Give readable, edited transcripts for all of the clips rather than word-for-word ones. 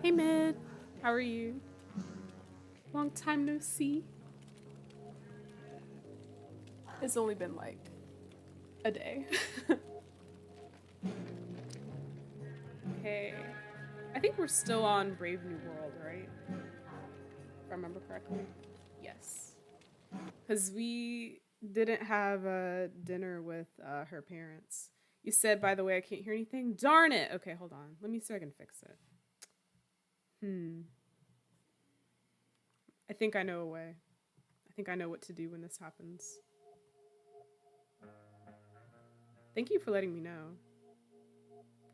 Hey Mid, how are you? Long time no see. It's only been like a day. Okay. I think we're still on Brave New World, right? If I remember correctly. Yes. Because we didn't have a dinner with her parents. You said, by the way, I can't hear anything. Darn it! Okay, hold on. Let me see if I can fix it. I think I know a way. I think I know what to do when this happens. Thank you for letting me know.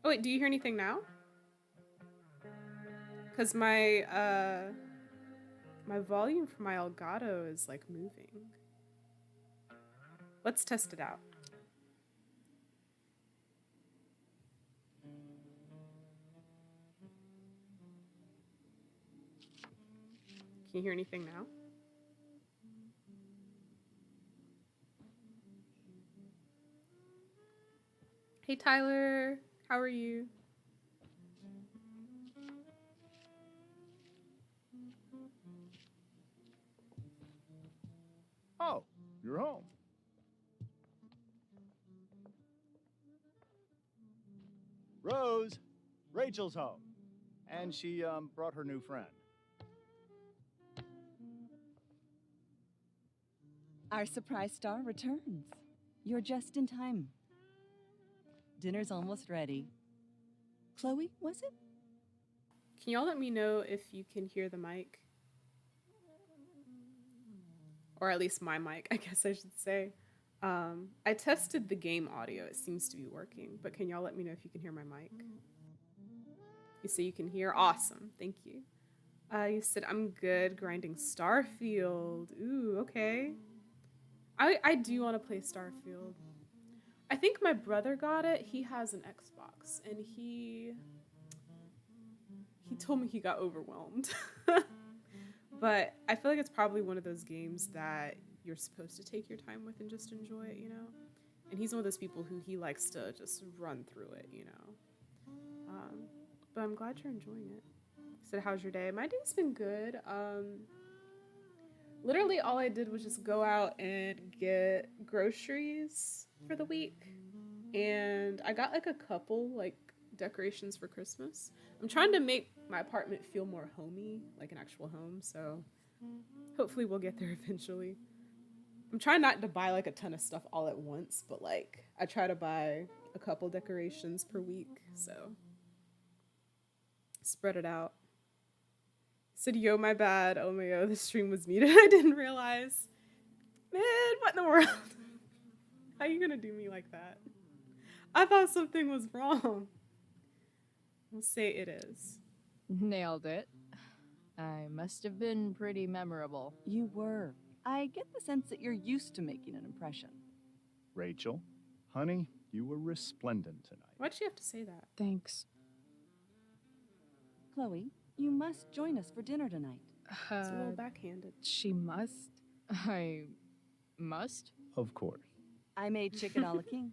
Oh wait, do you hear anything now? Because my volume for my Elgato is like moving. Let's test it out. Can you hear anything now? Hey Tyler, how are you? Oh, you're home. Rose, Rachel's home. And she brought her new friend. Our surprise star returns. You're just in time. Dinner's almost ready. Chloe, was it? Can y'all let me know if you can hear the mic? Or at least my mic, I guess I should say. I tested the game audio. It seems to be working. But can y'all let me know if you can hear my mic? You say you can hear? Awesome. Thank you. You said, I'm good grinding Starfield. Ooh, okay. I do want to play Starfield. I think my brother got it. He has an Xbox, and he told me he got overwhelmed. But I feel like it's probably one of those games that you're supposed to take your time with and just enjoy it, you know? And he's one of those people who he likes to just run through it, you know? But I'm glad you're enjoying it. So how's your day? My day's been good. Literally all I did was just go out and get groceries for the week. And I got like a couple like decorations for Christmas. I'm trying to make my apartment feel more homey, like an actual home, so hopefully we'll get there eventually. I'm trying not to buy like a ton of stuff all at once, but like I try to buy a couple decorations per week, so spread it out. Said, yo, my bad. Oh my god, the stream was muted. I didn't realize. Man, what in the world? How you gonna do me like that? I thought something was wrong. We'll say it is. Nailed it. I must have been pretty memorable. You were. I get the sense that you're used to making an impression. Rachel, honey, you were resplendent tonight. Why'd you have to say that? Thanks. Chloe, you must join us for dinner tonight. It's a little backhanded. She must? I must? Of course. I made chicken a la king.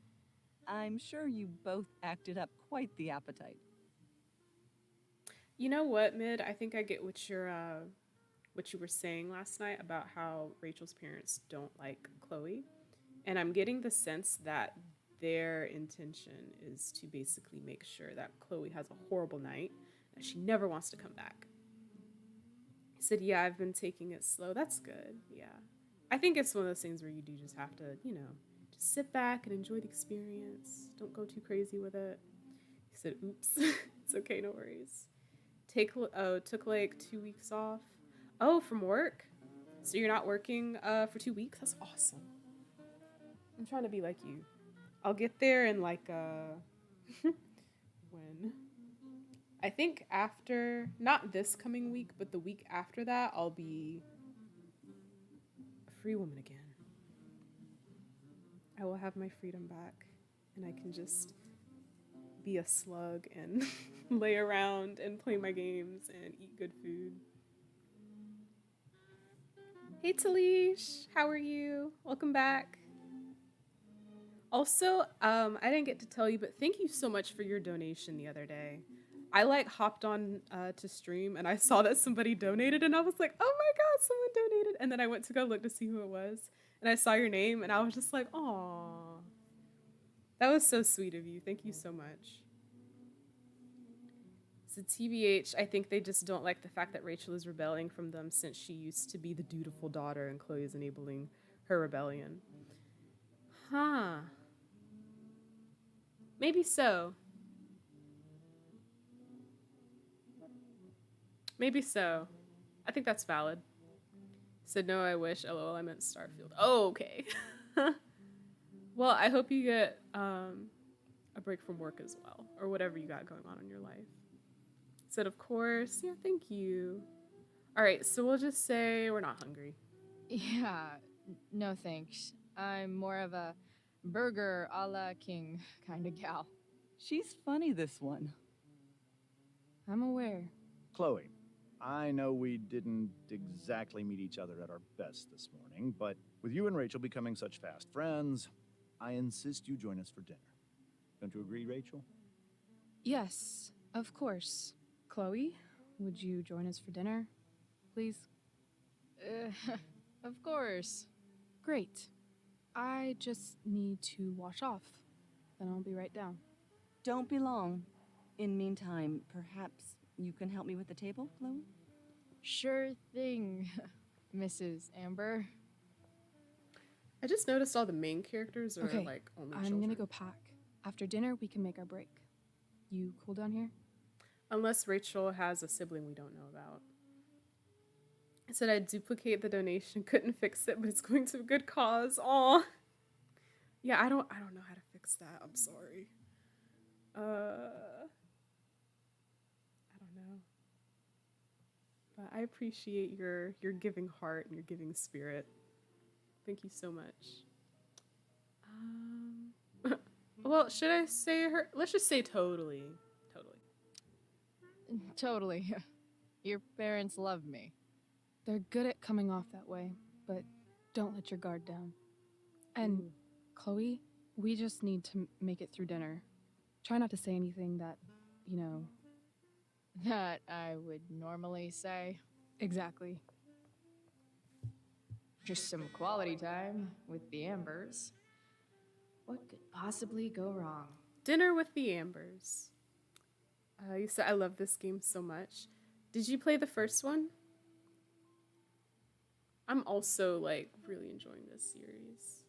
I'm sure you both acted up quite the appetite. You know what, Mid? I think I get what you were saying last night about how Rachel's parents don't like Chloe. And I'm getting the sense that their intention is to basically make sure that Chloe has a horrible night, that she never wants to come back. He said, yeah, I've been taking it slow. That's good. Yeah. I think it's one of those things where you do just have to, you know, just sit back and enjoy the experience. Don't go too crazy with it. He said, oops. It's okay, no worries. Took like 2 weeks off. Oh, from work? So you're not working for 2 weeks? That's awesome. I'm trying to be like you. I'll get there in like when? I think after, not this coming week, but the week after that, I'll be a free woman again. I will have my freedom back, and I can just be a slug and lay around and play my games and eat good food. Hey Talish, how are you? Welcome back. Also, I didn't get to tell you, but thank you so much for your donation the other day. I like hopped on to stream and I saw that somebody donated and I was like, oh my god, someone donated. And then I went to go look to see who it was. And I saw your name and I was just like, aw. That was so sweet of you. Thank you so much. So TBH, I think they just don't like the fact that Rachel is rebelling from them since she used to be the dutiful daughter and Chloe is enabling her rebellion. Huh. Maybe so. Maybe so. I think that's valid. Said no, I wish. LOL, I meant Starfield. Oh, okay. Well, I hope you get a break from work as well, or whatever you got going on in your life. Said, of course. Yeah, thank you. All right, so we'll just say we're not hungry. Yeah, no thanks. I'm more of a burger a la king kind of gal. She's funny, this one. I'm aware. Chloe, I know we didn't exactly meet each other at our best this morning, but with you and Rachel becoming such fast friends, I insist you join us for dinner. Don't you agree, Rachel? Yes, of course. Chloe, would you join us for dinner, please? Of course. Great. I just need to wash off. Then I'll be right down. Don't be long. In meantime, perhaps you can help me with the table, Chloe? Sure thing, Mrs. Amber. I just noticed all the main characters are Okay, like only I'm children. gonna go pack. After dinner, we can make our break. You cool down here? Unless Rachel has a sibling we don't know about. I said I'd duplicate the donation, couldn't fix it, but it's going to a good cause. Aw. Yeah, I don't know how to fix that. I'm sorry. I don't know. But I appreciate your giving heart and your giving spirit. Thank you so much. Well, should I say her? Let's just say totally. Totally. Your parents love me. They're good at coming off that way, but don't let your guard down. And Ooh. Chloe, we just need to make it through dinner. Try not to say anything that, That I would normally say. exactly. Just some quality time with the Ambers. What could possibly go wrong? Dinner with the Ambers. You said I love this game so much. Did you play the first one? I'm also like really enjoying this series.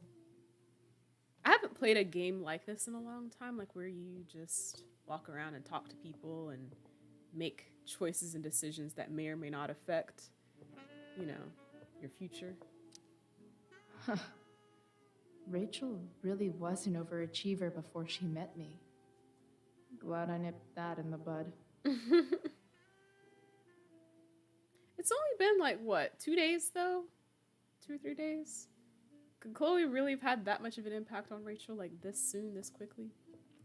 I haven't played a game like this in a long time, like where you just walk around and talk to people and make choices and decisions that may or may not affect, your future. Rachel really was an overachiever before she met me. Glad I nipped that in the bud. It's only been like, what, 2 days though? 2 or 3 days? Could Chloe really have had that much of an impact on Rachel like this soon, this quickly?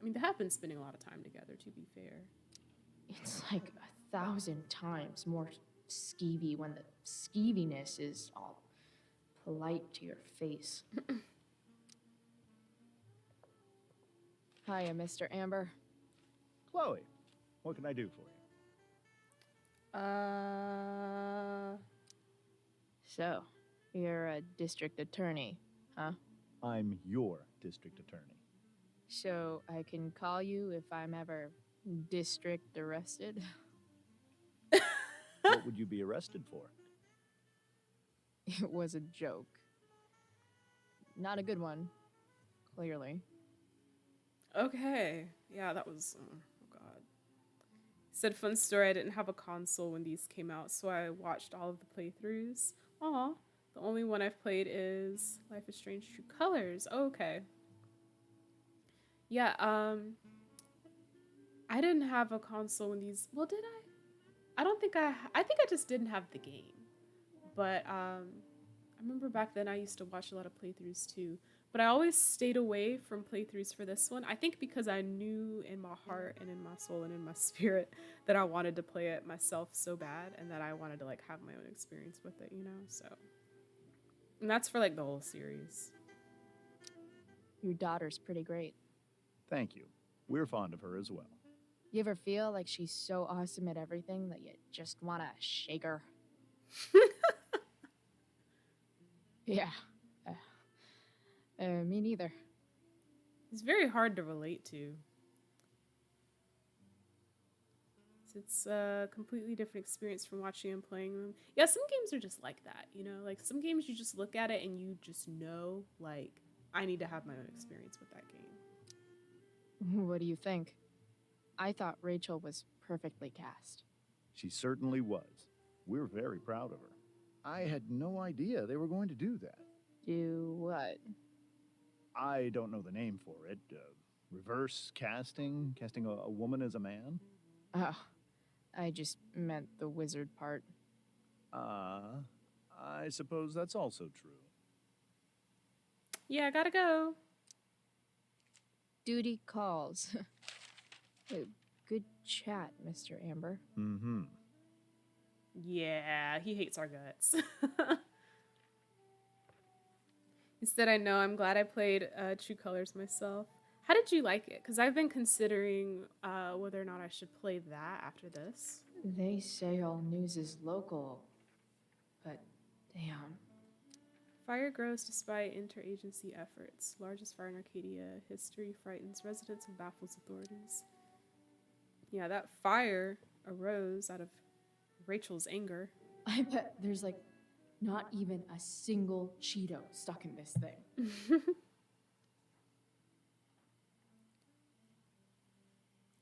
I mean, they have been spending a lot of time together, to be fair. It's like 1,000 times more skeevy when the skeeviness is all polite to your face. Hiya, Mr. Amber. Chloe, what can I do for you? So, you're a district attorney, huh? I'm your district attorney. So I can call you if I'm ever district arrested? What would you be arrested for? It was a joke. Not a good one, clearly. Okay. Yeah, that was, oh god. Said fun story, I didn't have a console when these came out, so I watched all of the playthroughs. Aw. The only one I've played is Life is Strange True Colors. Oh, okay. Yeah, I didn't have a console when these, well, did I? I don't think I think I just didn't have the game. But, I remember back then I used to watch a lot of playthroughs too. But I always stayed away from playthroughs for this one. I think because I knew in my heart and in my soul and in my spirit that I wanted to play it myself so bad and that I wanted to like have my own experience with it, so. And that's for like the whole series. Your daughter's pretty great. Thank you. We're fond of her as well. You ever feel like she's so awesome at everything that you just want to shake her? Yeah. Me neither. He's very hard to relate to. It's a completely different experience from watching and playing them. Yeah, some games are just like that, you know? Like, some games you just look at it and you just know, like, I need to have my own experience with that game. What do you think? I thought Rachel was perfectly cast. She certainly was. We're very proud of her. I had no idea they were going to do that. Do what? I don't know the name for it. Reverse casting? Casting a woman as a man? Oh, I just meant the wizard part. I suppose that's also true. Yeah, I gotta go. Duty calls. Good chat, Mr. Amber. Mm-hmm. Yeah, he hates our guts. He said, I know, I'm glad I played True Colors myself. How did you like it? Because I've been considering whether or not I should play that after this. They say all news is local, but damn. Fire grows despite interagency efforts. Largest fire in Arcadia history frightens residents and baffles authorities. Yeah, that fire arose out of Rachel's anger. I bet there's like not even a single Cheeto stuck in this thing.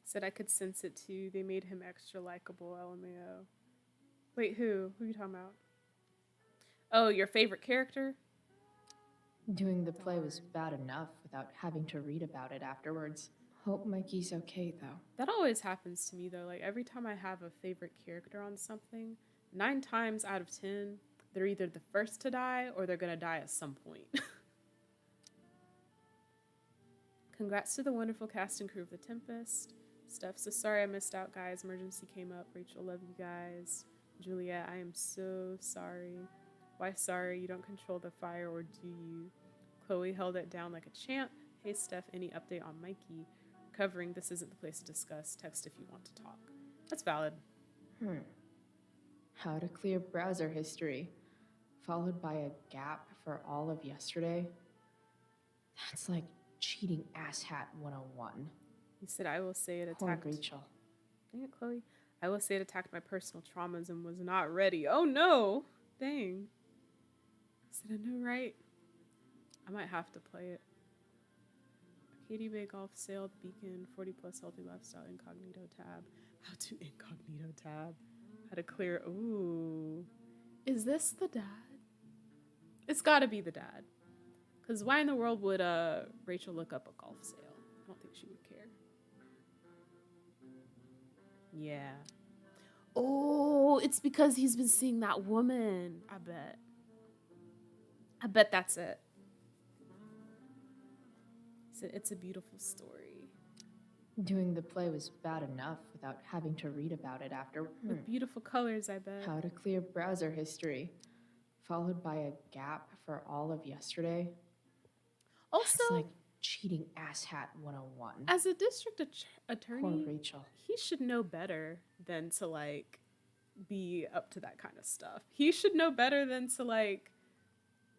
Said I could sense it too. They made him extra likable, LMAO. Wait, who? Who are you talking about? Oh, your favorite character? Doing the play was bad enough without having to read about it afterwards. Hope Mikey's okay, though. That always happens to me, though. Like, every time I have a favorite character on something, 9 times out of 10, they're either the first to die or they're gonna die at some point. Congrats to the wonderful cast and crew of The Tempest. Steph, so sorry I missed out, guys. Emergency came up. Rachel, love you guys. Juliet, I am so sorry. Why sorry? You don't control the fire, or do you? Chloe held it down like a champ. Hey, Steph, any update on Mikey? Recovering, this isn't the place to discuss. Text if you want to talk. That's valid. How to clear browser history, followed by a gap for all of yesterday. That's like cheating asshat 101. He said, I will say it Poor attacked... Rachel. Dang it, Chloe. I will say it attacked my personal traumas and was not ready. Oh, no. Dang. I said, I know, right? I might have to play it. Katie Bay Golf Sale, Beacon, 40 plus healthy lifestyle, incognito tab. How to incognito tab. How to clear. Ooh. Is this the dad? It's gotta be the dad. Because why in the world would Rachel look up a golf sale? I don't think she would care. Yeah. Oh, it's because he's been seeing that woman. I bet that's it. It's a beautiful story. Doing the play was bad enough without having to read about it after. With beautiful colors, I bet. How to clear browser history, followed by a gap for all of yesterday. Also, That's like cheating asshat 101. as a district Poor attorney, Rachel. he should know better than to, like, be up to that kind of stuff. He should know better than to, like,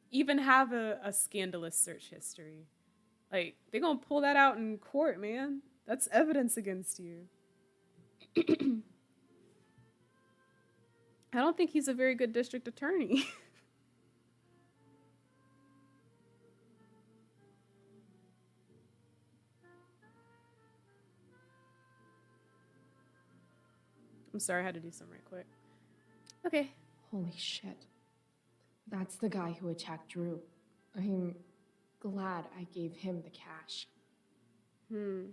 even have a scandalous search history. Like, they're gonna pull that out in court, man. That's evidence against you. I don't think he's a very good district attorney. I'm sorry, I had to do something right quick. Okay. Holy shit. That's the guy who attacked Drew. I'm glad I gave him the cash. Mill,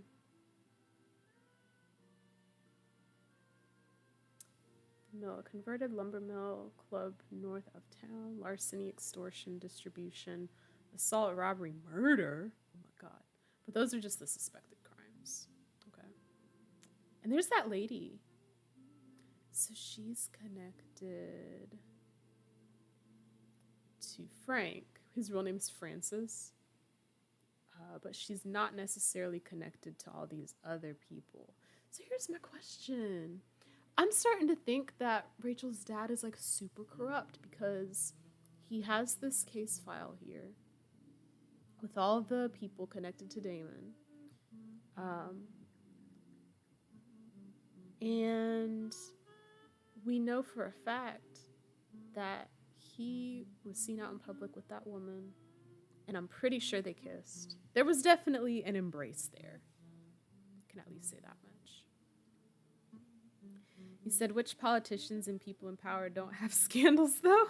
a converted lumber mill club north of town, larceny, extortion, distribution, assault, robbery, murder. Oh my god. But those are just the suspected crimes. Okay. And there's that lady. So she's connected to Frank. His real name's Francis. But she's not necessarily connected to all these other people. So here's my question. I'm starting to think that Rachel's dad is like super corrupt because he has this case file here with all the people connected to Damon. And we know for a fact that he was seen out in public with that woman, and I'm pretty sure they kissed. There was definitely an embrace there. I can at least say that much. He said, which politicians and people in power don't have scandals, though?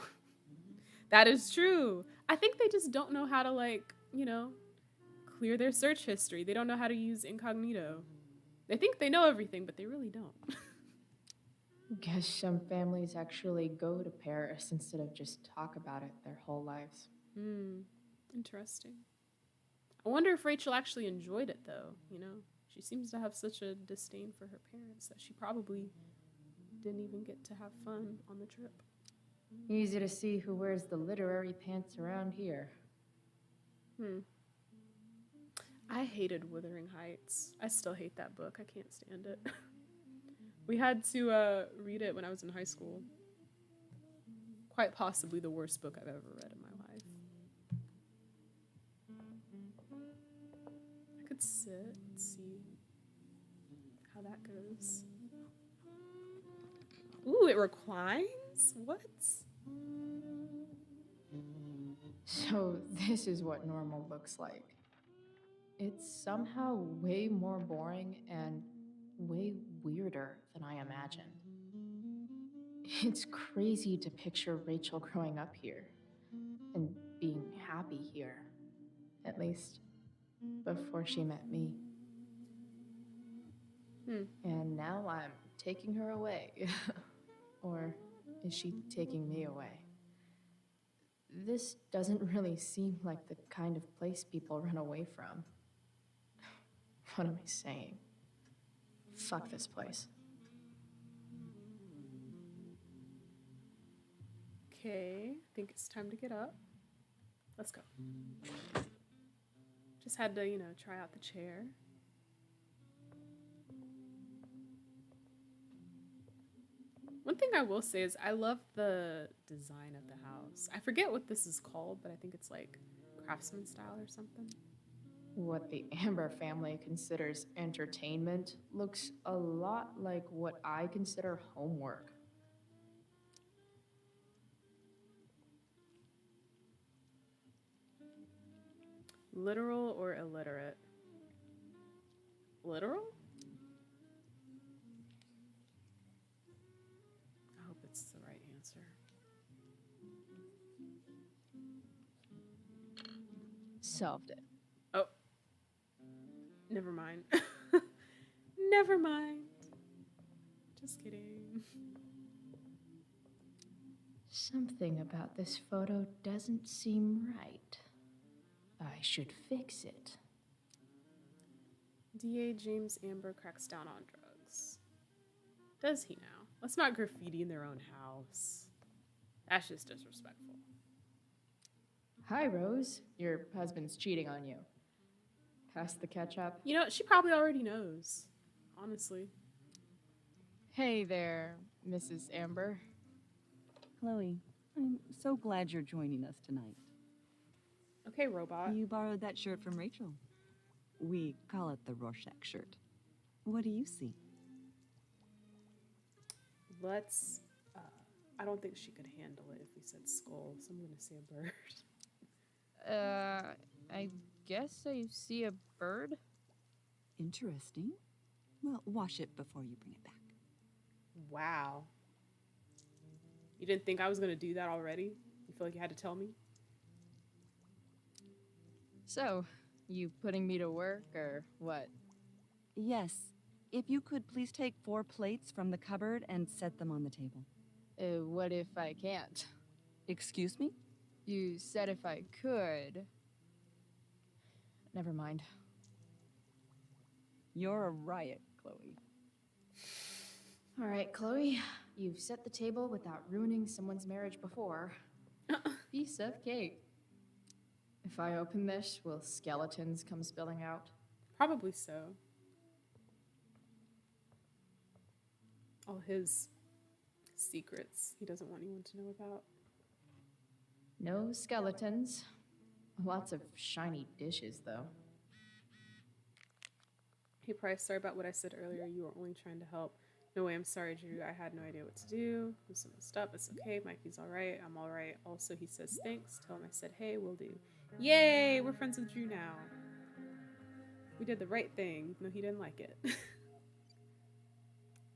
That is true. I think they just don't know how to, like, you know, clear their search history. They don't know how to use incognito. They think they know everything, but they really don't. Guess some families actually go to Paris instead of just talk about it their whole lives. Interesting. I wonder if Rachel actually enjoyed it, though, you know? She seems to have such a disdain for her parents that she probably didn't even get to have fun on the trip. Easy to see who wears the literary pants around here. I hated Wuthering Heights. I still hate that book. I can't stand it. We had to read it when I was in high school. Quite possibly the worst book I've ever read in my life. I could sit and see how that goes. Ooh, it reclines? What? So this is what normal looks like. It's somehow way more boring and way weirder than I imagined. It's crazy to picture Rachel growing up here and being happy here, at least before she met me. And now I'm taking her away. Or is she taking me away? This doesn't really seem like the kind of place people run away from. What am I saying? Fuck this place. Okay, I think it's time to get up. Let's go. Just had to, you know, try out the chair. One thing I will say is I love the design of the house. I forget what this is called, but I think it's like craftsman style or something. What the Amber family considers entertainment looks a lot like what I consider homework. Literal or illiterate? Literal? I hope it's the right answer. Solved it. Oh. Never mind. Never mind. Just kidding. Something about this photo doesn't seem right. I should fix it. DA James Amber cracks down on drugs. Does he now? Let's not graffiti in their own house. That's just disrespectful. Hi, Rose. Your husband's cheating on you. Pass the ketchup. You know, she probably already knows, honestly. Hey there, Mrs. Amber. Chloe, I'm so glad you're joining us tonight. Okay, robot. You borrowed that shirt from Rachel. We call it the Rorschach shirt. What do you see? Let's, I don't think she could handle it if we said skull, so I'm going to say a bird. I guess I see a bird. Interesting. Well, wash it before you bring it back. Wow. You didn't think I was going to do that already? You feel like you had to tell me? So, you putting me to work or what? Yes. If you could please take 4 plates from the cupboard and set them on the table. What if I can't? Excuse me? You said if I could. Never mind. You're a riot, Chloe. All right, Chloe. You've set the table without ruining someone's marriage before. Piece of cake. If I open this, will skeletons come spilling out? Probably so. All his secrets he doesn't want anyone to know about. No skeletons. Lots of shiny dishes, though. Hey, Price, sorry about what I said earlier. You were only trying to help. No way, I'm sorry, Drew. I had no idea what to do. I'm so messed up. It's okay. Mikey's all right. I'm all right. Also, he says thanks. Tell him I said, hey, will do. Yay! We're friends with Drew now. We did the right thing, even though he didn't like it.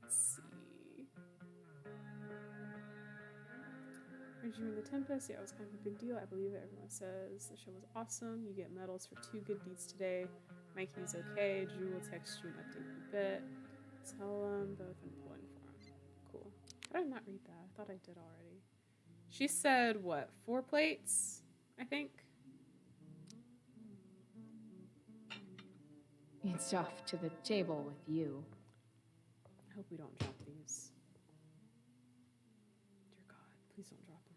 Let's see. Heard you in the Tempest. Yeah, it was kind of a big deal. I believe it. Everyone says the show was awesome. You get medals for 2 good deeds today. Mikey's okay. Drew will text you an update in a bit. Tell them both I'm pulling for him. Cool. How did I not read that? I thought I did already. She said, what, 4 plates? I think. It's off to the table with you. I hope we don't drop these. Dear God, please don't drop them.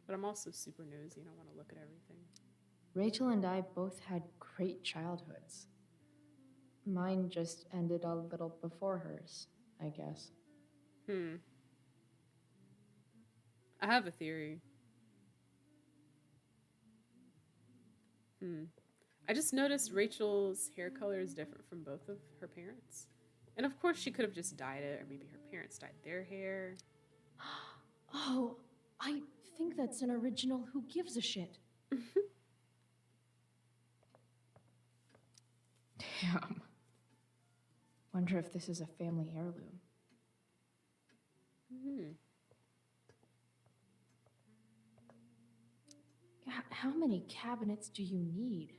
But I'm also super nosy and I want to look at everything. Rachel and I both had great childhoods. Mine just ended a little before hers, I guess. I have a theory. I just noticed Rachel's hair color is different from both of her parents. And of course she could have just dyed it, or maybe her parents dyed their hair. Oh, I think that's an original Who Gives a Shit. Damn. Wonder if this is a family heirloom. How many cabinets do you need?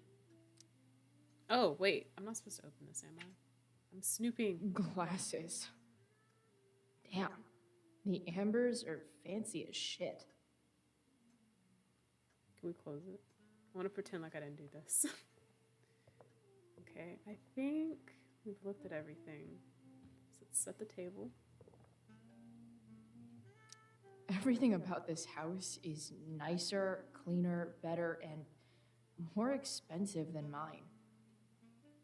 Oh, wait. I'm not supposed to open this, am I? I'm snooping. Glasses. Damn. The ambers are fancy as shit. Can we close it? I want to pretend like I didn't do this. Okay, I think we've looked at everything. So let's set the table. Everything about this house is nicer, cleaner, better, and more expensive than mine.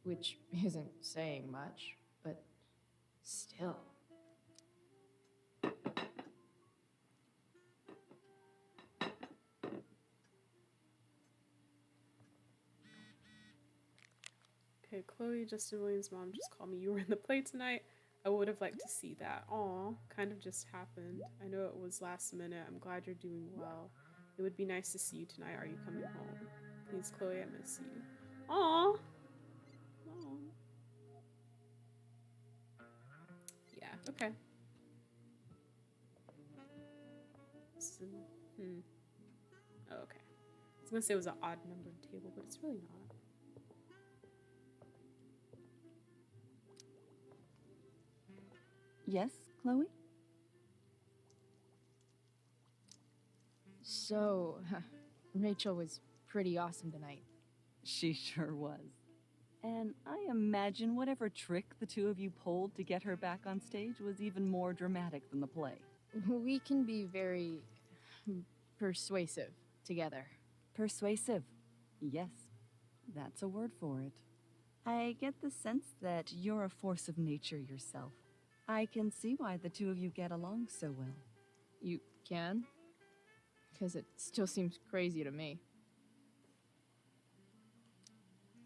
Which isn't saying much, but still. Okay, Chloe, Justin Williams' mom just called me. You were in the play tonight. I would have liked to see that. Aw, kind of just happened. I know it was last minute. I'm glad you're doing well. It would be nice to see you tonight. Are you coming home? Please, Chloe, I miss you. Aw. Aw. Yeah, okay. So, Oh, okay. I was gonna say it was an odd numbered table, but it's really not. Yes, Chloe? So, Rachel was pretty awesome tonight. She sure was. And I imagine whatever trick the two of you pulled to get her back on stage was even more dramatic than the play. We can be very persuasive together. Persuasive. Yes, that's a word for it. I get the sense that you're a force of nature yourself. I can see why the two of you get along so well. You can? Because it still seems crazy to me.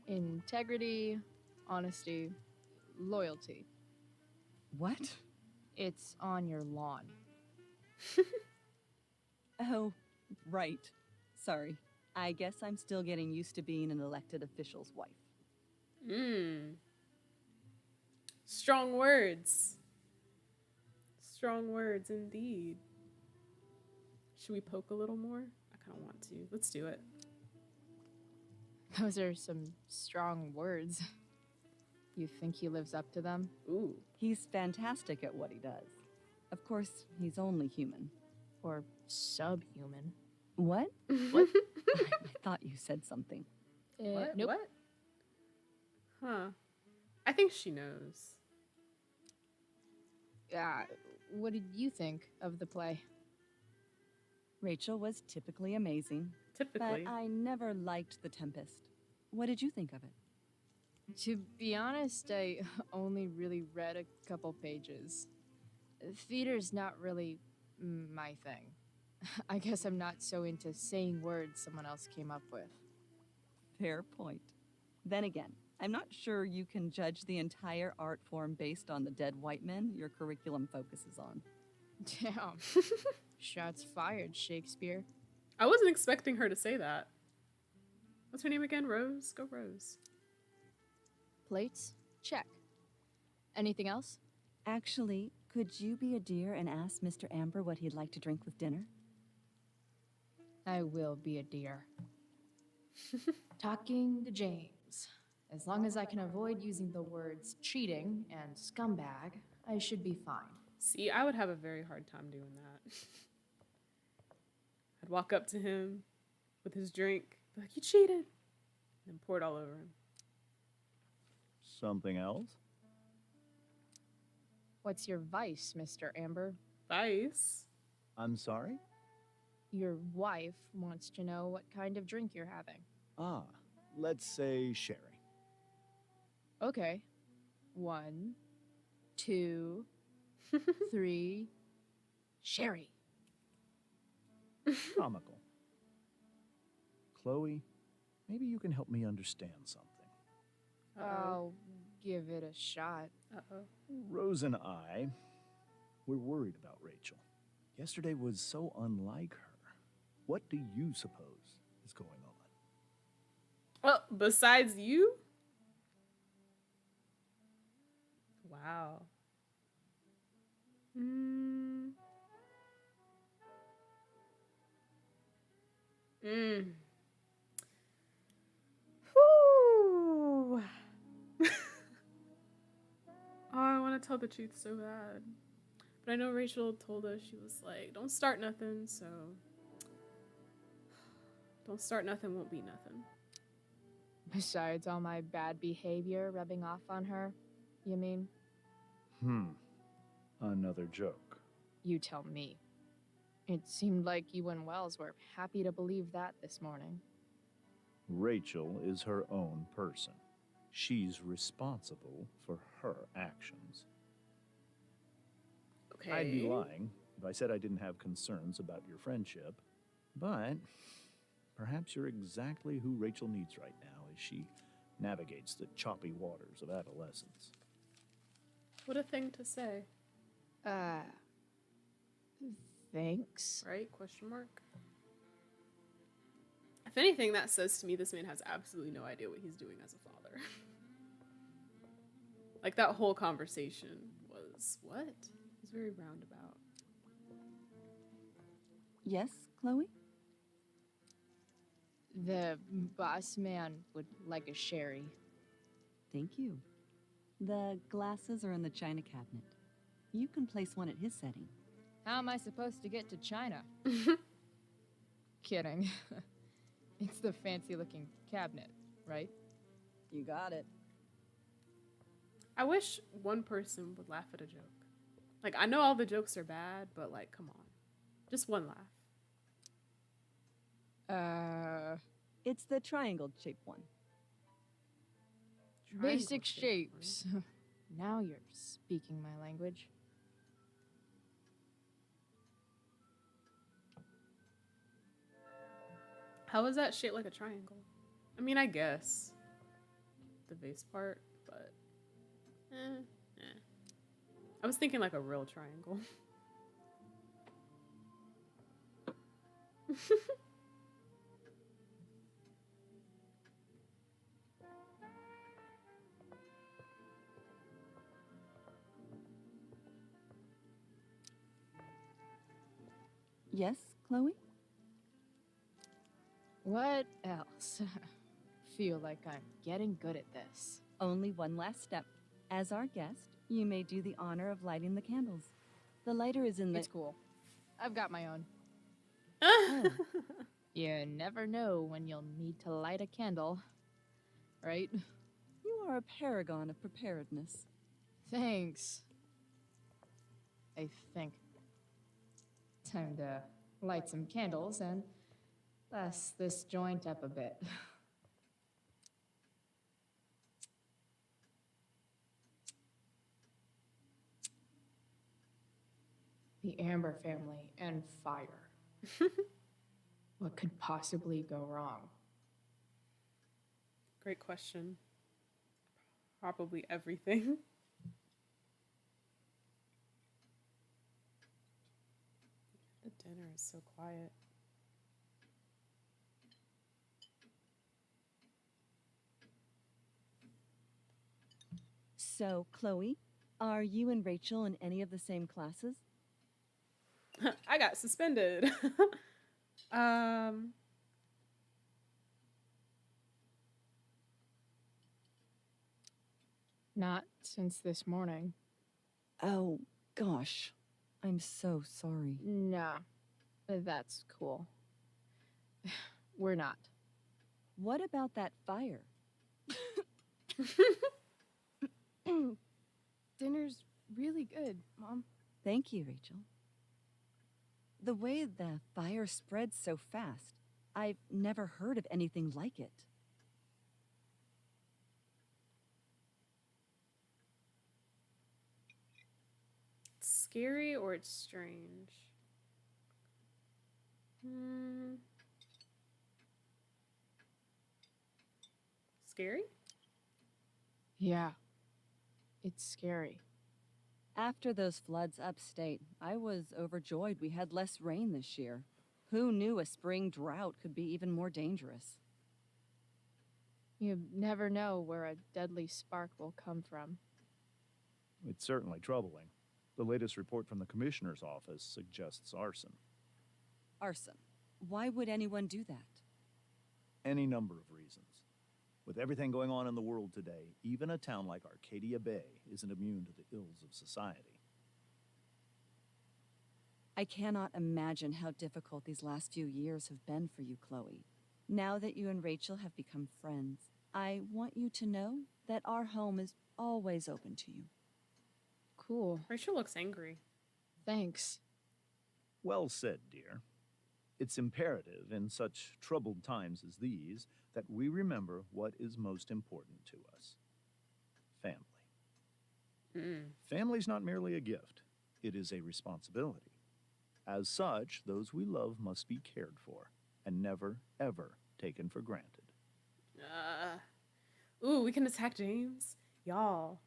Integrity, honesty, loyalty. What? It's on your lawn. Oh, right. Sorry. I guess I'm still getting used to being an elected official's wife. Strong words. Strong words indeed. Should we poke a little more? I kind of want to. Let's do it. Those are some strong words. You think he lives up to them? Ooh. He's fantastic at what he does. Of course, he's only human. Or subhuman? What? What? I thought you said something. What? Nope. What? Huh. I think she knows. What did you think of the play? Rachel was typically amazing, Typically. but I never liked The Tempest. What did you think of it? To be honest, I only really read a couple pages. Theater's not really my thing. I guess I'm not so into saying words someone else came up with. Fair point. Then again, I'm not sure you can judge the entire art form based on the dead white men your curriculum focuses on. Damn. Shots fired, Shakespeare. I wasn't expecting her to say that. What's her name again? Rose? Go Rose. Plates? Check. Anything else? Actually, could you be a dear and ask Mr. Amber what he'd like to drink with dinner? I will be a dear. Talking to James. As long as I can avoid using the words cheating and scumbag, I should be fine. See, I would have a very hard time doing that. I'd walk up to him with his drink, be like, "You cheated," and pour it all over him. Something else? What's your vice, Mr. Amber? Vice? I'm sorry? Your wife wants to know what kind of drink you're having. Ah, let's say sherry. Okay. 1, 2, 3. Sherry. Comical. Chloe, maybe you can help me understand something. Uh-oh. I'll give it a shot. Uh-oh. Rose and I, we're worried about Rachel. Yesterday was so unlike her. What do you suppose is going on? Well, besides you? Wow. Mm. Whew. Oh, I want to tell the truth so bad. But I know Rachel told us, she was like, don't start nothing, so don't start nothing, won't be nothing. Besides all my bad behavior rubbing off on her, you mean? Another joke. You tell me. It seemed like you and Wells were happy to believe that this morning. Rachel is her own person. She's responsible for her actions. Okay. I'd be lying if I said I didn't have concerns about your friendship, but perhaps you're exactly who Rachel needs right now as she navigates the choppy waters of adolescence. What a thing to say, Thanks. right? Question mark. If anything, that says to me this man has absolutely no idea what he's doing as a father. Like, that whole conversation was, what? It was very roundabout. Yes, Chloe? The boss man would like a sherry. Thank you. The glasses are in the china cabinet. You can place one at his setting. How am I supposed to get to China? Kidding. It's the fancy-looking cabinet, right? You got it. I wish one person would laugh at a joke. Like, I know all the jokes are bad, but, like, come on. Just one laugh. It's the triangle-shaped one. Basic Triangle-shaped one. shapes. Now you're speaking my language. How is that shaped like a triangle? I mean, I guess. The base part, but... I was thinking like a real triangle. Yes, Chloe? What else? Feel like I'm getting good at this. Only one last step. As our guest, you may do the honor of lighting the candles. The lighter is in the... It's cool. I've got my own. Oh, You never know when you'll need to light a candle. Right? you are a paragon of preparedness. Thanks. I think. Time to light some candles and bless this joint up a bit. the Amber family and fire. What could possibly go wrong? Great question. Probably everything. The dinner is so quiet. So, Chloe, are you and Rachel in any of the same classes? I got suspended. um, Not since this morning. Oh, gosh. I'm so sorry. Nah, that's cool. We're not. What about that fire? Dinner's really good, Mom. Thank you, Rachel. The way the fire spreads so fast, I've never heard of anything like it. it's scary or it's strange. Scary? Yeah. It's scary. After those floods upstate, I was overjoyed we had less rain this year. Who knew a spring drought could be even more dangerous? You never know where a deadly spark will come from. It's certainly troubling. The latest report from the Commissioner's office suggests arson. Arson. Why would anyone do that? Any number of reasons. With everything going on in the world today, even a town like Arcadia Bay isn't immune to the ills of society. I cannot imagine how difficult these last few years have been for you, Chloe. Now that you and Rachel have become friends, I want you to know that our home is always open to you. Cool. Rachel looks angry. Thanks. Well said, dear. It's imperative in such troubled times as these that we remember what is most important to us. Family. Family's not merely a gift. It is a responsibility. As such, those we love must be cared for and never, ever taken for granted. Ooh, we can attack James? Y'all.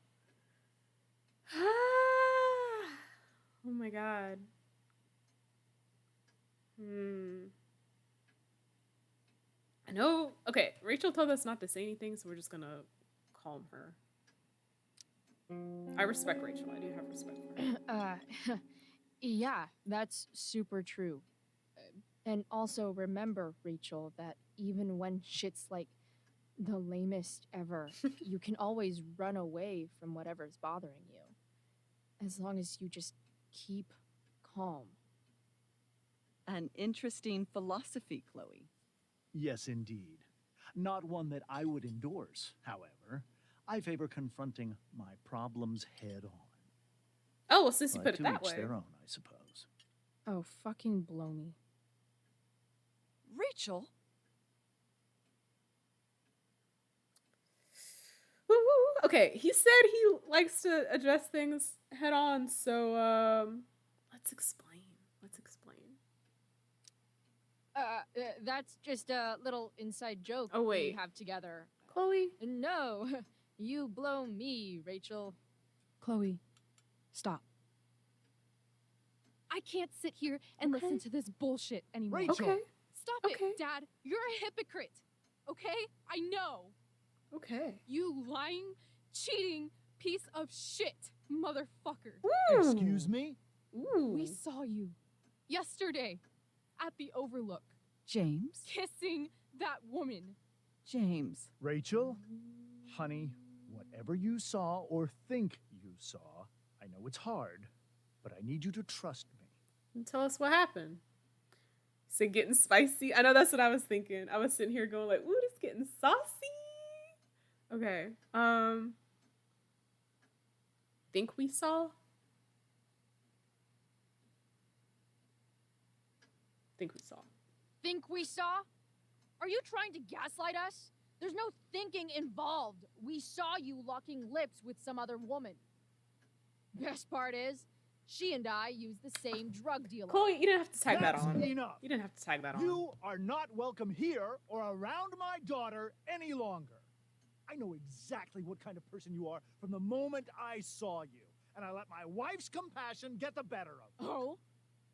Oh my god. I know. Okay, Rachel told us not to say anything, so we're just gonna calm her. I respect Rachel. I do have respect for her. Yeah, that's super true. And also remember, Rachel, that even when shit's like the lamest ever, you can always run away from whatever's bothering you. As long as you just keep calm. An interesting philosophy, Chloe. Yes, indeed. Not one that I would endorse, however. I favor confronting my problems head on. Oh, well, since you But put it to that each way. their own, I suppose. Oh, fucking blow me. Rachel? Woo, okay, he said he likes to address things head on, so let's explain. Let's explain. That's just a little inside joke Oh, wait. we have together. Chloe? No, you blow me, Rachel. Chloe, stop. I can't sit here and Okay. listen to this bullshit anymore. Rachel! Okay. Stop Okay. it, Dad. You're a hypocrite. Okay? I know. Okay. You lying, cheating piece of shit, motherfucker. Excuse me? Ooh. We saw you yesterday at the Overlook James? kissing that woman. James. Rachel? Honey, whatever you saw or think you saw, I know it's hard, but I need you to trust me. And tell us what happened. So getting spicy. I know that's what I was thinking. I was sitting here going like, ooh, this getting saucy. Okay. Think we saw? Think we saw. Think we saw? Are you trying to gaslight us? There's no thinking involved. We saw you locking lips with some other woman. Best part is, She and I use the same drug dealer. Chloe, you didn't have to tag that That's on. enough. You didn't have to tag that on. You are not welcome here or around my daughter any longer. I know exactly what kind of person you are from the moment I saw you, and I let my wife's compassion get the better of me. Oh?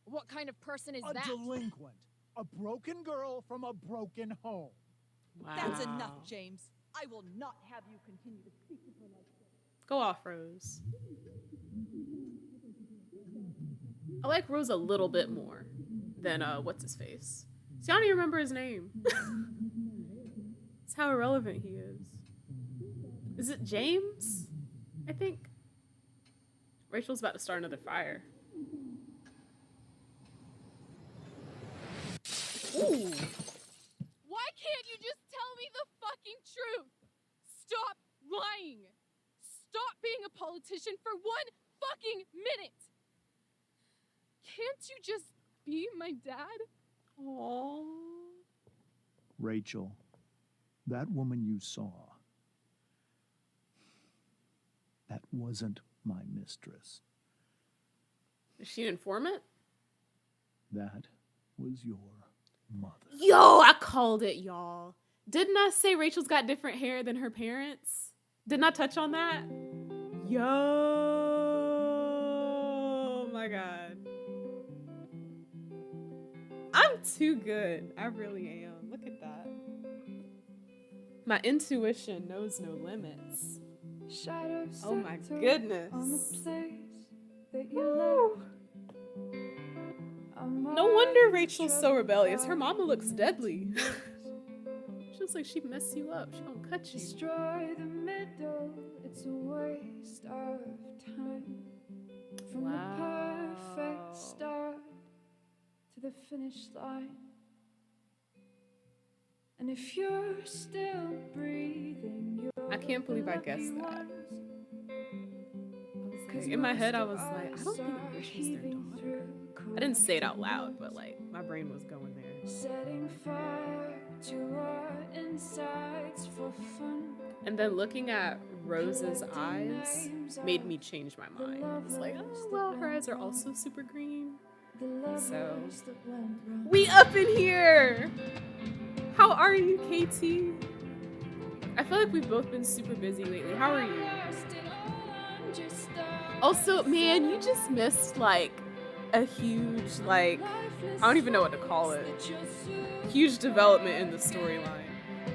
What kind of person is A that? delinquent. A broken girl from a broken home. Wow. That's enough, James. I will not have you continue to speak to her like this. Go off, Rose. I like Rose a little bit more than what's his face. See, I don't even remember his name. That's how irrelevant he is. Is it James? I think. Rachel's about to start another fire. Ooh. Why can't you just tell me the fucking truth? Stop lying. Stop being a politician for 1 fucking minute. Can't you just be my dad? Aww. Rachel, that woman you saw, that wasn't my mistress. Is she an informant? That was your mother. Yo, I called it, y'all. Didn't I say Rachel's got different hair than her parents? Didn't I touch on that? Yo, oh my God. I'm too good. I really am. Look at that. My intuition knows no limits. Oh my goodness. No wonder Rachel's so rebellious. Her mama looks deadly. She looks like she'd mess you up. She gonna cut you. Destroy the middle, it's a waste of time. From the perfect start to the finish line. And if you're still breathing, I can't believe I guessed that. In my head, I was like, I don't think Rachel's their daughter. I didn't say it out loud, but like my brain was going there. setting fire to our insides for fun. And then looking at Rose's eyes made me change my mind. I was like, oh, well, her eyes are also super green. So, we up in here! How are you, KT? I feel like we've both been super busy lately. How are you? Also, man, you just missed like a huge, like, I don't even know what to call it. Huge development in the storyline.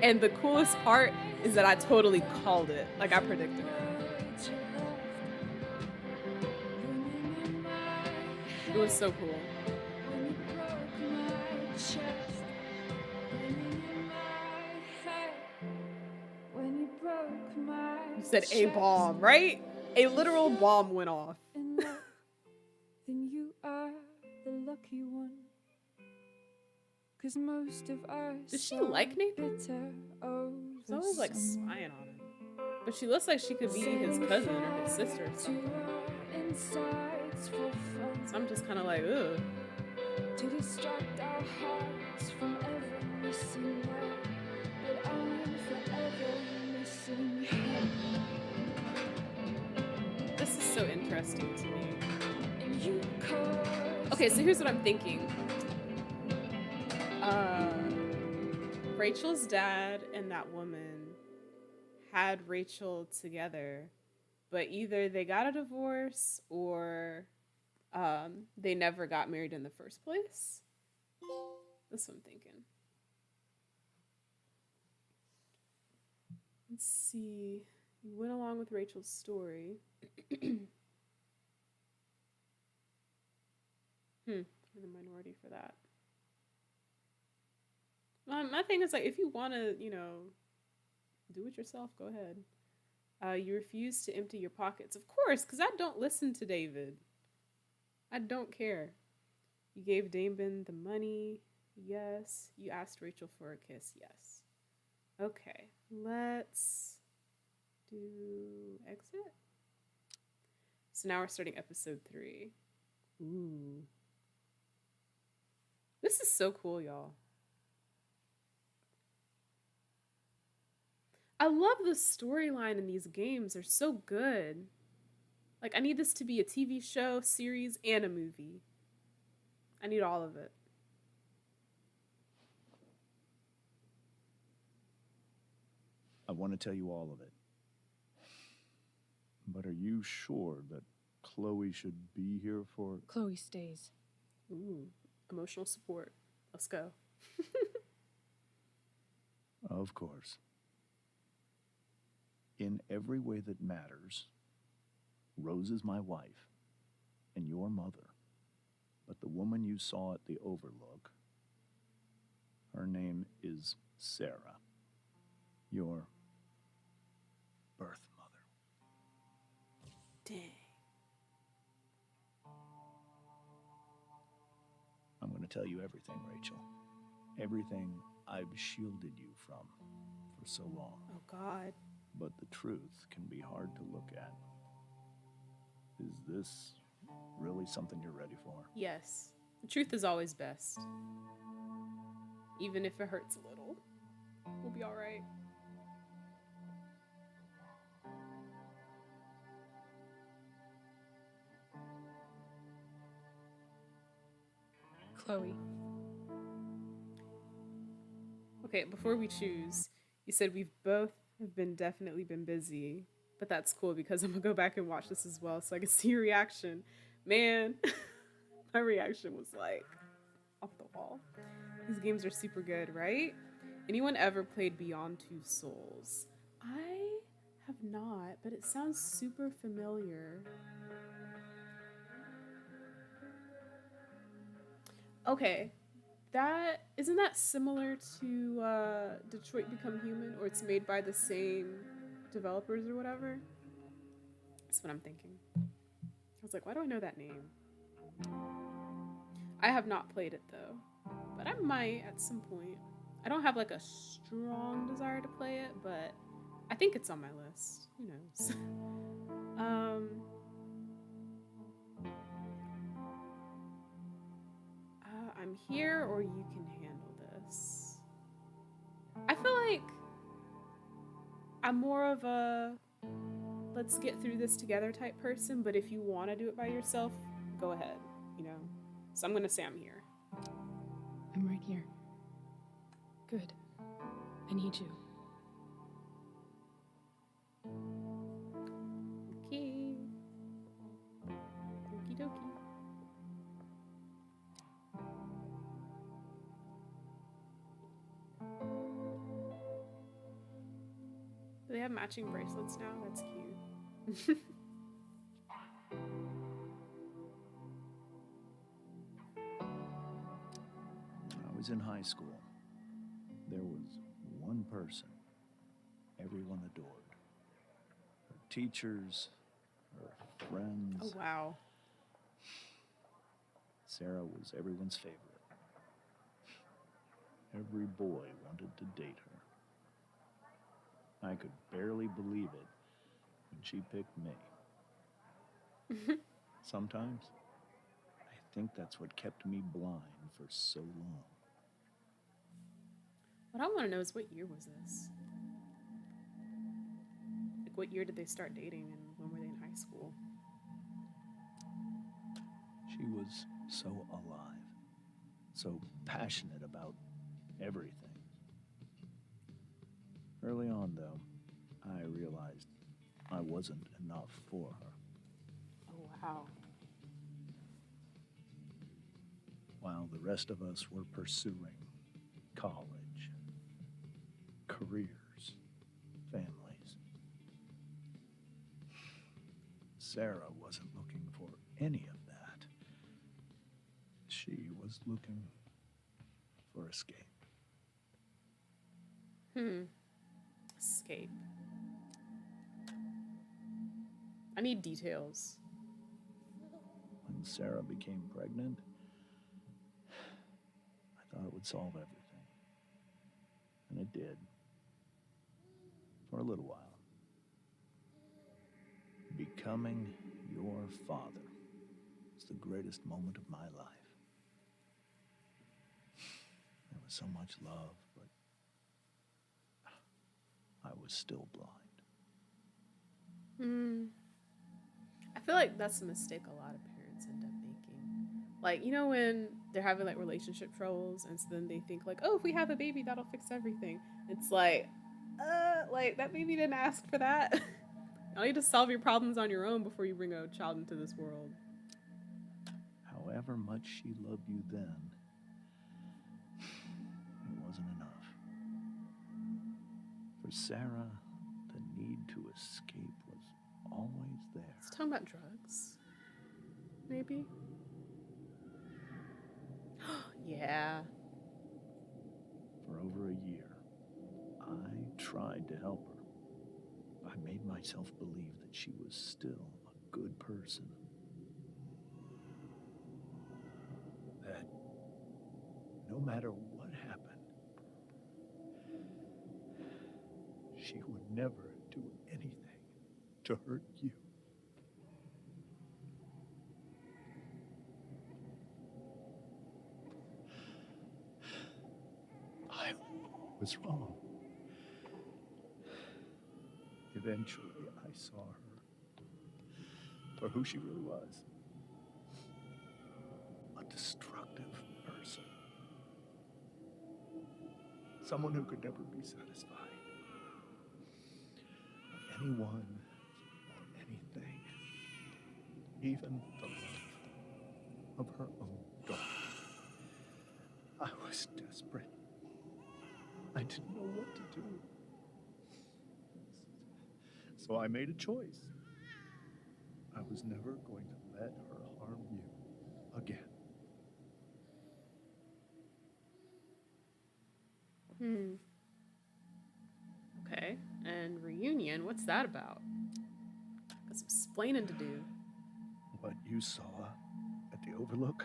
And the coolest part is that I totally called it. Like, I predicted it. It was so cool. You said a bomb, right? A literal bomb went off. Then you are the lucky one. 'Cause most of us Does she like Nathan? She's She's always like spying on him. But she looks like she could be his cousin or his sister or something. So I'm just kind of like, ugh. To distract our hearts from ever missing love. But I'm forever missing him. This is so interesting to me. And you caused Okay, so here's what I'm thinking. Rachel's dad and that woman had Rachel together, but either they got a divorce or they never got married in the first place. That's what I'm thinking. Let's see. You went along with Rachel's story. You're the minority for that. My thing is, like, if you want to, you know, do it yourself, go ahead. You refuse to empty your pockets. Of course, because I don't listen to David. I don't care. You gave Damon the money. Yes. You asked Rachel for a kiss. Yes. Okay. Let's do exit. So now we're starting episode 3. Ooh. This is so cool, y'all. I love the storyline in these games. They're so good. Like, I need this to be a TV show, series, and a movie. I need all of it. I want to tell you all of it. But are you sure that Chloe should be here for... Chloe stays. Ooh, emotional support. Let's go. Of course. In every way that matters, Rose is my wife and your mother. But the woman you saw at the Overlook, her name is Sarah, your birth mother. Dang. I'm going to tell you everything, Rachel. Everything I've shielded you from for so long. Oh, God. But the truth can be hard to look at. Is this really something you're ready for? Yes. The truth is always best. Even if it hurts a little. We'll be all right. Chloe. Okay, before we choose, you said we've both definitely been busy, but that's cool because I'm gonna go back and watch this as well so I can see your reaction. Man, my reaction was like off the wall. These games are super good, right? Anyone ever played Beyond Two Souls? I have not, but it sounds super familiar. Okay, isn't that similar to Detroit Become Human, or it's made by the same developers or whatever? That's what I'm thinking. I was like, why do I know that name? I have not played it though, but I might at some point. I don't have like a strong desire to play it, but I think it's on my list. Who knows? I'm here, or you can handle this. I feel like I'm more of a let's get through this together type person, but if you want to do it by yourself, go ahead, you know? So I'm going to say I'm here. I'm right here. Good. I need you. Okay. Okie dokie. Do they have matching bracelets now? That's cute. I was in high school. There was one person everyone adored. Her teachers, her friends. Oh, wow. Sarah was everyone's favorite. Every boy wanted to date her. I could barely believe it when she picked me. Sometimes, I think that's what kept me blind for so long. What I want to know is, what year was this? Like, what year did they start dating, and when were they in high school? She was so alive, so passionate about everything. Early on, though, I realized I wasn't enough for her. Oh, wow. While the rest of us were pursuing college, careers, families, Sarah wasn't looking for any of that. She was looking for escape. Escape. I need details. When Sarah became pregnant, I thought it would solve everything. And it did. For a little while. Becoming your father was the greatest moment of my life. There was so much love, but I was still blind. I feel like that's a mistake a lot of parents end up making. Like, you know, when they're having like relationship troubles, and so then they think like, oh, if we have a baby, that'll fix everything. It's like that baby didn't ask for that. You need to solve your problems on your own before you bring a child into this world. However much she loved you then, it wasn't enough. For Sarah, the need to escape was always there. It's talking about drugs, maybe. Yeah. For over a year, I tried to help her. I made myself believe that she was still a good person. That no matter what happened, she would never do anything to hurt you. I was wrong. Eventually, I saw her for who she really was. A destructive person. Someone who could never be satisfied. With anyone or anything. Even the love of her own daughter. I was desperate. I didn't know what to do. So I made a choice. I was never going to let her harm you again. Okay. And reunion, what's that about? Got some explaining to do. What you saw at the Overlook,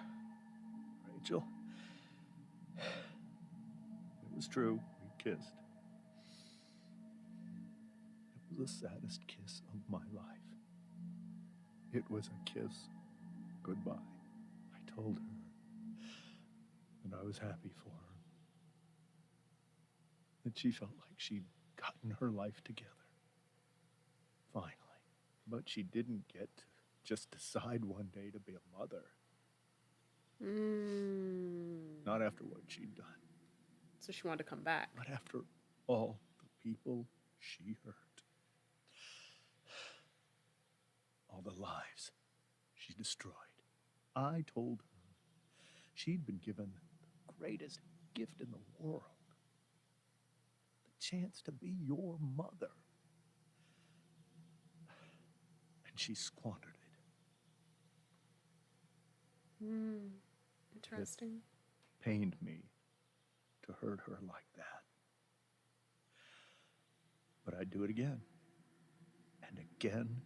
Rachel, it was true. We kissed. It was the saddest kiss of my life. It was a kiss goodbye. I told her that I was happy for her. That she felt like she'd gotten her life together. Finally. But she didn't get to just decide one day to be a mother. Not after what she'd done. So she wanted to come back. But after all the people she hurt. All the lives she destroyed. I told her she'd been given the greatest gift in the world. The chance to be your mother. And she squandered it. Interesting. It pained me to hurt her like that. But I'd do it again. And again.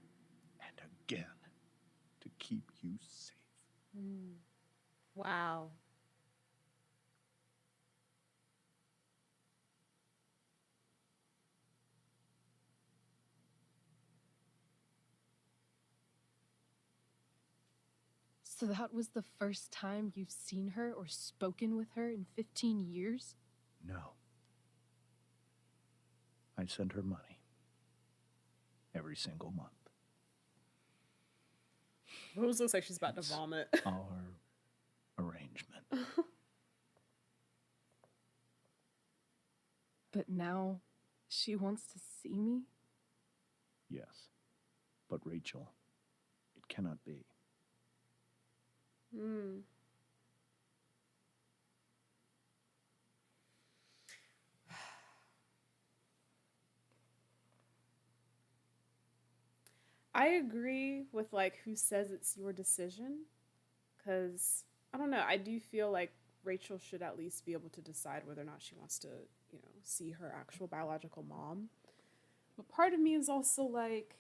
And again. To keep you safe. Wow. So that was the first time you've seen her or spoken with her in 15 years? No. I sent her money. Every single month. Rose looks like she's about It's to vomit. Our arrangement. But now she wants to see me? Yes. But Rachel, it cannot be. I agree with like who says it's your decision, because I don't know, I do feel like Rachel should at least be able to decide whether or not she wants to, you know, see her actual biological mom. But part of me is also like,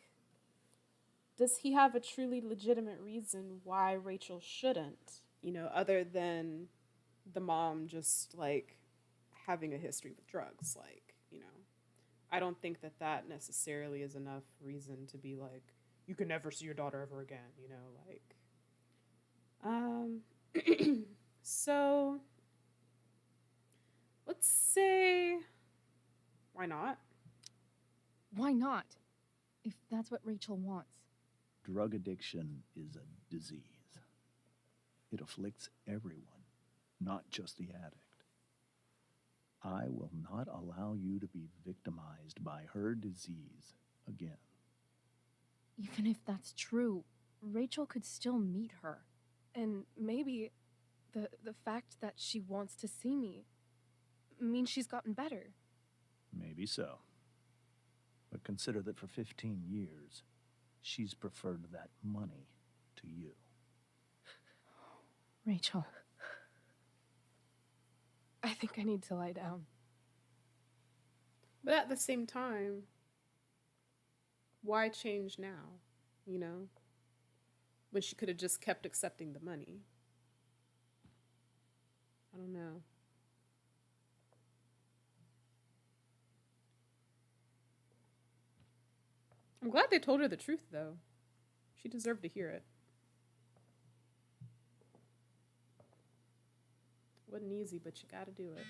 does he have a truly legitimate reason why Rachel shouldn't, you know, other than the mom just like having a history with drugs? Like, you know, I don't think that that necessarily is enough reason to be like, you can never see your daughter ever again, you know, like, so let's say, why not? Why not? If that's what Rachel wants. Drug addiction is a disease. It afflicts everyone, not just the addict. I will not allow you to be victimized by her disease again. Even if that's true, Rachel could still meet her. And maybe the fact that she wants to see me means she's gotten better. Maybe so. But consider that for 15 years, she's preferred that money to you. Rachel. I think I need to lie down. But at the same time, why change now? You know? When she could have just kept accepting the money. I don't know. I'm glad they told her the truth, though. She deserved to hear it. Wasn't easy, but you gotta do it.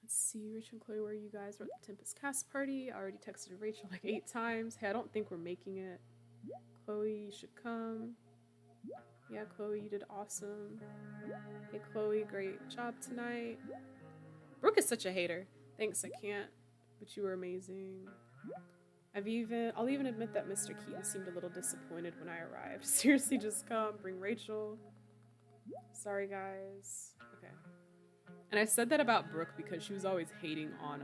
Let's see, Rachel and Chloe, where are you guys? We're at the Tempest Cast Party. I already texted Rachel like 8 times. Hey, I don't think we're making it. Chloe, you should come. Yeah, Chloe, you did awesome. Hey, Chloe, great job tonight. Brooke is such a hater. Thanks, I can't. But you were amazing. I'll even admit that Mr. Keaton seemed a little disappointed when I arrived. Seriously, just come, bring Rachel. Sorry, guys. Okay. And I said that about Brooke because she was always hating on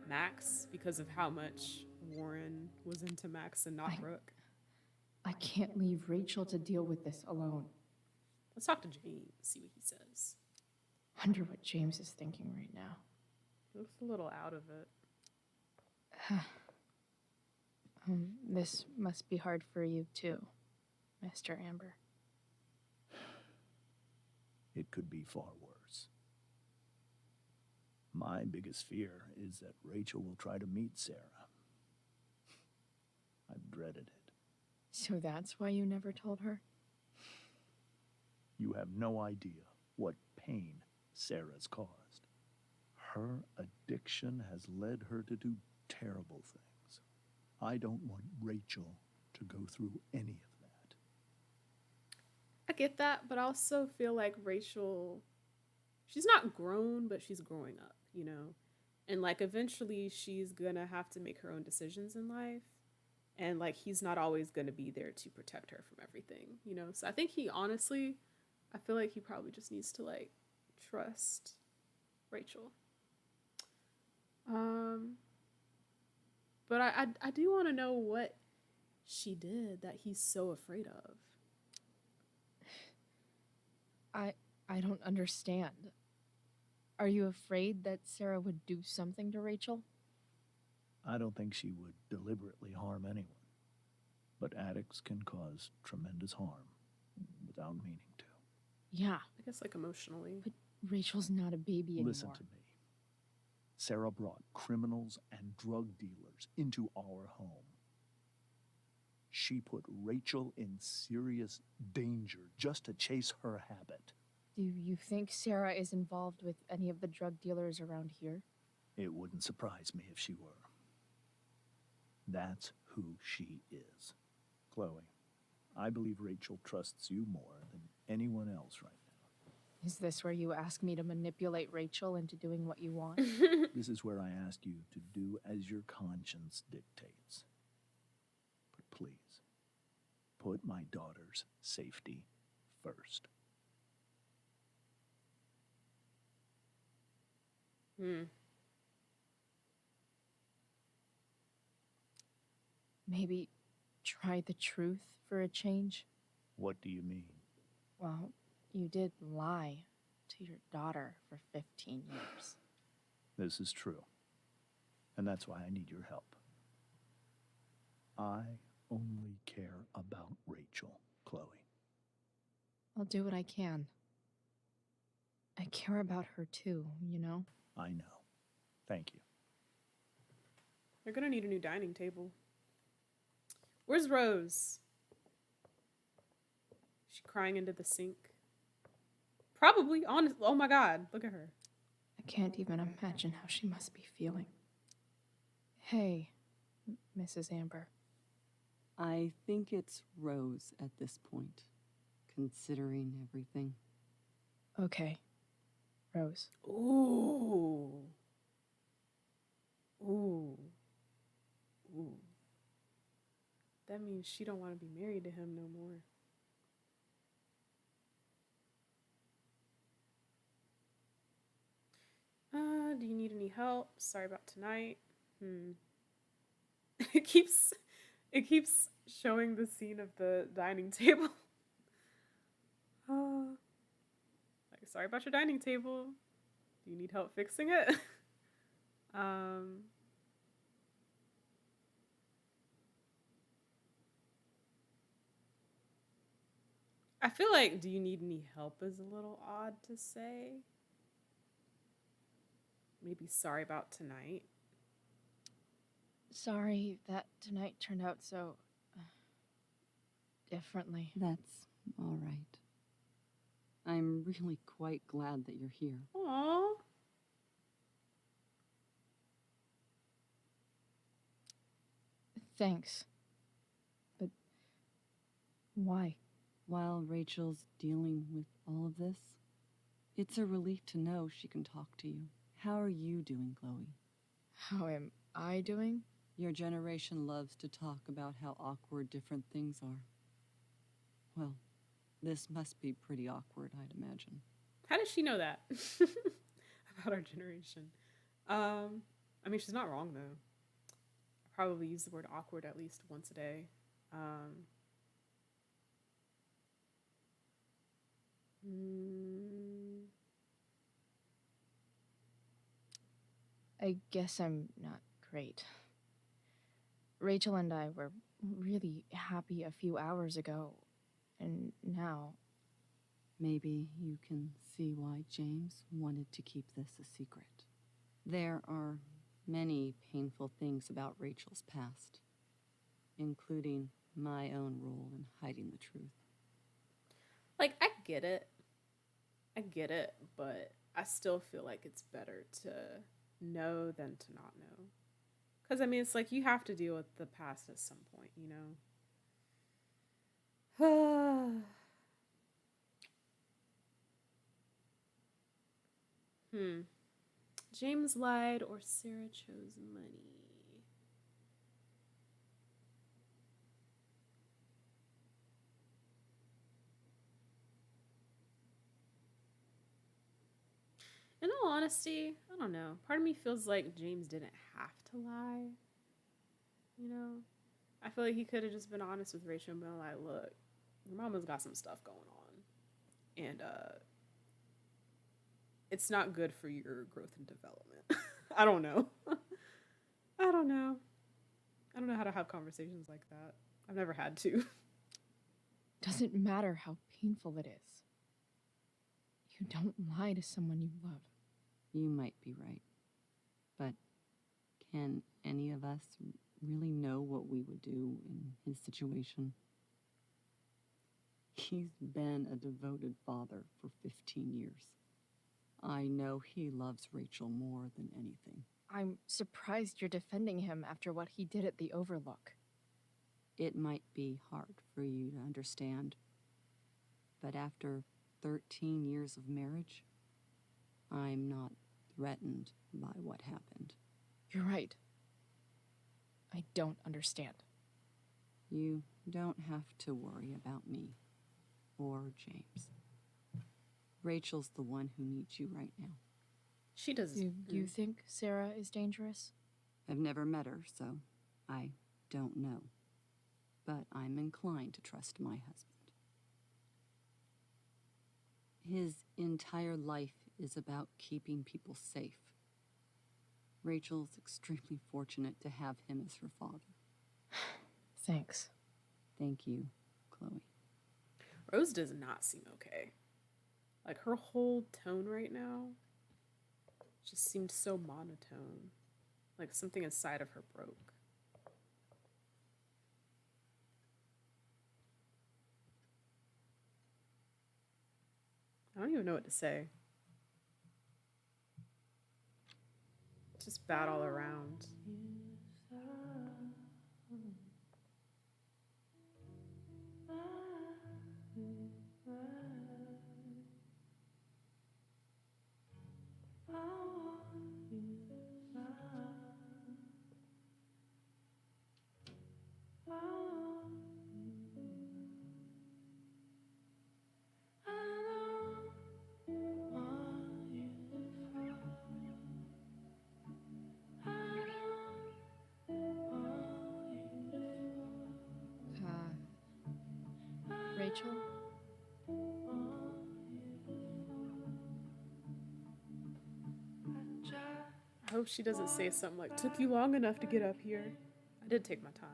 Max because of how much Warren was into Max and not Brooke. I can't leave Rachel to deal with this alone. Let's talk to James, see what he says. Wonder what James is thinking right now. He looks a little out of it. This must be hard for you too, Mr. Amber. It could be far worse. My biggest fear is that Rachel will try to meet Sarah. I've dreaded it. So that's why you never told her? You have no idea what pain Sarah's caused. Her addiction has led her to do terrible things. I don't want Rachel to go through any of that. I get that, but I also feel like Rachel, she's not grown, but she's growing up, you know? And like eventually she's gonna have to make her own decisions in life. And like he's not always gonna be there to protect her from everything, you know? So I think I feel like he probably just needs to like trust Rachel. But I do want to know what she did that he's so afraid of. I don't understand. Are you afraid that Sarah would do something to Rachel? I don't think she would deliberately harm anyone. But addicts can cause tremendous harm without meaning to. Yeah. I guess like emotionally. But Rachel's not a baby anymore. Listen to me. Sarah brought criminals and drug dealers into our home. She put Rachel in serious danger just to chase her habit. Do you think Sarah is involved with any of the drug dealers around here? It wouldn't surprise me if she were. That's who she is. Chloe, I believe Rachel trusts you more than anyone else right now. Is this where you ask me to manipulate Rachel into doing what you want? This is where I ask you to do as your conscience dictates. But please, put my daughter's safety first. Maybe try the truth for a change? What do you mean? Well, you did lie to your daughter for 15 years. This is true. And that's why I need your help. I only care about Rachel, Chloe. I'll do what I can. I care about her too, you know? I know. Thank you. They're gonna need a new dining table. Where's Rose? Is she crying into the sink? Probably. Honest. Oh my God. Look at her. I can't even imagine how she must be feeling. Hey, Mrs. Amber. I I think it's Rose at this point, considering everything. Okay. Rose. Ooh. Ooh. Ooh. That means she don't want to be married to him no more. Do you need any help? Sorry about tonight. It keeps showing the scene of the dining table. Like, sorry about your dining table. Do you need help fixing it? I feel like do you need any help is a little odd to say. Maybe sorry about tonight. Sorry that tonight turned out so differently. That's all right. I'm really quite glad that you're here. Aww. Thanks. But why? While Rachel's dealing with all of this, it's a relief to know she can talk to you. How are you doing, Chloe? How am I doing? Your generation loves to talk about how awkward different things are. Well, this must be pretty awkward, I'd imagine. How does she know that about our generation? I mean, she's not wrong though. I probably use the word awkward at least once a day. I guess I'm not great. Rachel and I were really happy a few hours ago, and now... Maybe you can see why James wanted to keep this a secret. There are many painful things about Rachel's past, including my own role in hiding the truth. Like, I get it, but I still feel like it's better to know than to not know. Because, I mean, it's like you have to deal with the past at some point, you know? James lied or Sarah chose money? In all honesty, I don't know. Part of me feels like James didn't have to lie. You know? I feel like he could have just been honest with Rachel and been like, look, your mama's got some stuff going on. And it's not good for your growth and development. I don't know. I don't know how to have conversations like that. I've never had to. Doesn't matter how painful it is. You don't lie to someone you love. You might be right. But can any of us really know what we would do in his situation? He's been a devoted father for 15 years. I know he loves Rachel more than anything. I'm surprised you're defending him after what he did at the Overlook. It might be hard for you to understand, but after 13 years of marriage, I'm not threatened by what happened. You're right. I don't understand. You don't have to worry about me or James. Rachel's the one who needs you right now. She does. Do you think Sarah is dangerous? I've never met her, so I don't know. But I'm inclined to trust my husband. His entire life is about keeping people safe. Rachel's extremely fortunate to have him as her father. Thanks. Thank you, Chloe. Rose does not seem okay. Like, her whole tone right now just seemed so monotone. Like something inside of her broke. I don't even know what to say. Just bad all around. Rachel? I hope she doesn't say something like, took you long enough to get up here. I did take my time.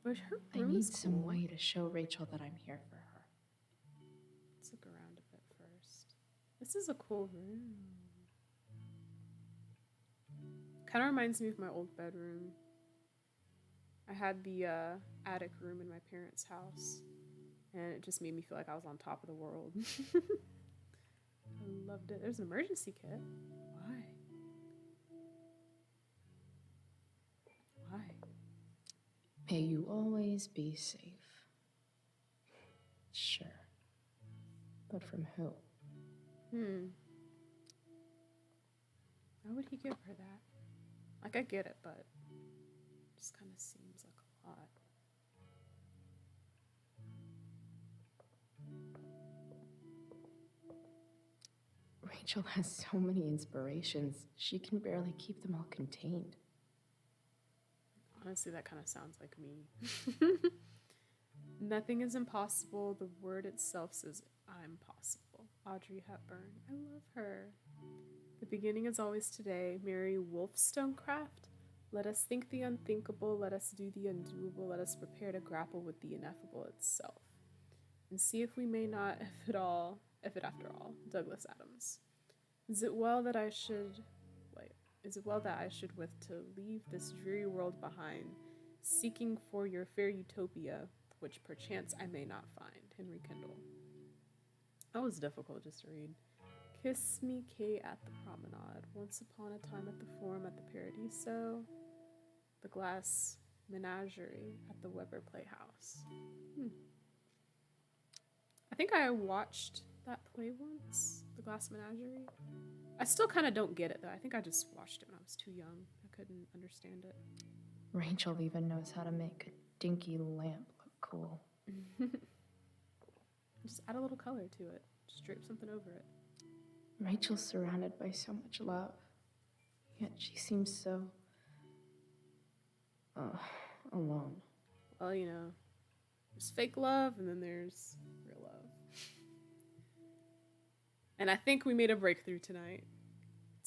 But her I room need is some cool. way to show Rachel that I'm here for her. Let's look around a bit first. This is a cool room. Kind of reminds me of my old bedroom. I had the attic room in my parents' house, and it just made me feel like I was on top of the world. I loved it. There's an emergency kit. Why? Why? May you always be safe. Sure. But from who? Why would he give her that? Like, I get it, but it just kind of seems like a lot. Rachel has so many inspirations, she can barely keep them all contained. Honestly, that kind of sounds like me. Nothing is impossible. The word itself says, I'm possible. Audrey Hepburn. I love her. The beginning is always today. Mary Wollstonecraft. Let us think the unthinkable. Let us do the undoable. Let us prepare to grapple with the ineffable itself. And see if we may not, if it after all. Douglas Adams. Is it well that I should with to leave this dreary world behind, seeking for your fair utopia, which perchance I may not find. Henry Kendall. That was difficult just to read. Kiss me, Kate, at the promenade. Once upon a time at the Forum, at the Paradiso. The Glass Menagerie at the Weber Playhouse. I think I watched that play once, The Glass Menagerie. I still kind of don't get it, though. I think I just watched it when I was too young. I couldn't understand it. Rachel even knows how to make a dinky lamp look cool. Just add a little color to it. Just drape something over it. Rachel's surrounded by so much love, yet she seems so alone. Well, you know, there's fake love and then there's real love. And I think we made a breakthrough tonight.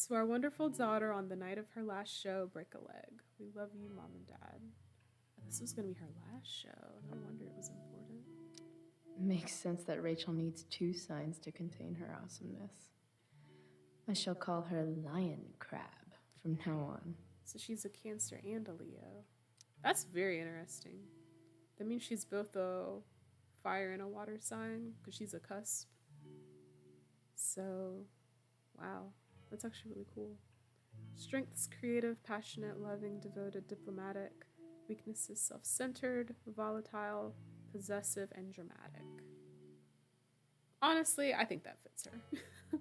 To our wonderful daughter on the night of her last show, break a leg. We love you, Mom and Dad. This was going to be her last show. No wonder it was important. Makes sense that Rachel needs 2 signs to contain her awesomeness. I shall call her Lion Crab from now on. So she's a Cancer and a Leo. That's very interesting. That means she's both a fire and a water sign, because she's a cusp. So, wow. That's actually really cool. Strengths, creative, passionate, loving, devoted, diplomatic. Weaknesses, self-centered, volatile, possessive, and dramatic. Honestly, I think that fits her.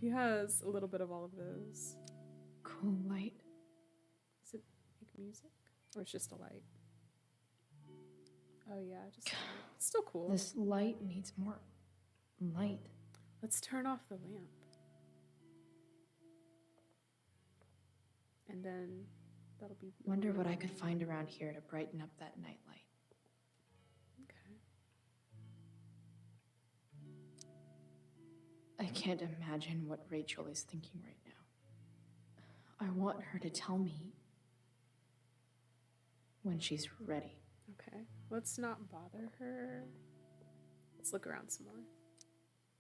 She has a little bit of all of those. Cool light. Does it make music? Or it's just a light? Oh yeah, just a light. It's still cool. This light needs more light. Let's turn off the lamp. And then that'll be... Wonder what I could find around here to brighten up that nightlight. Okay. I can't imagine what Rachel is thinking right now. I want her to tell me when she's ready. Okay. Let's not bother her. Let's look around some more.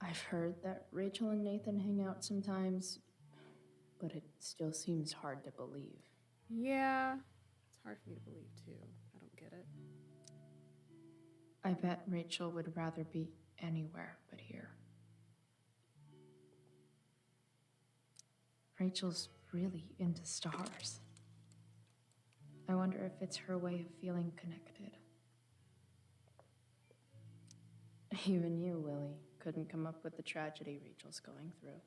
I've heard that Rachel and Nathan hang out sometimes, but it still seems hard to believe. Yeah. It's hard for me to believe, too. I don't get it. I bet Rachel would rather be anywhere but here. Rachel's really into stars. I wonder if it's her way of feeling connected. Even you, Willie, couldn't come up with the tragedy Rachel's going through.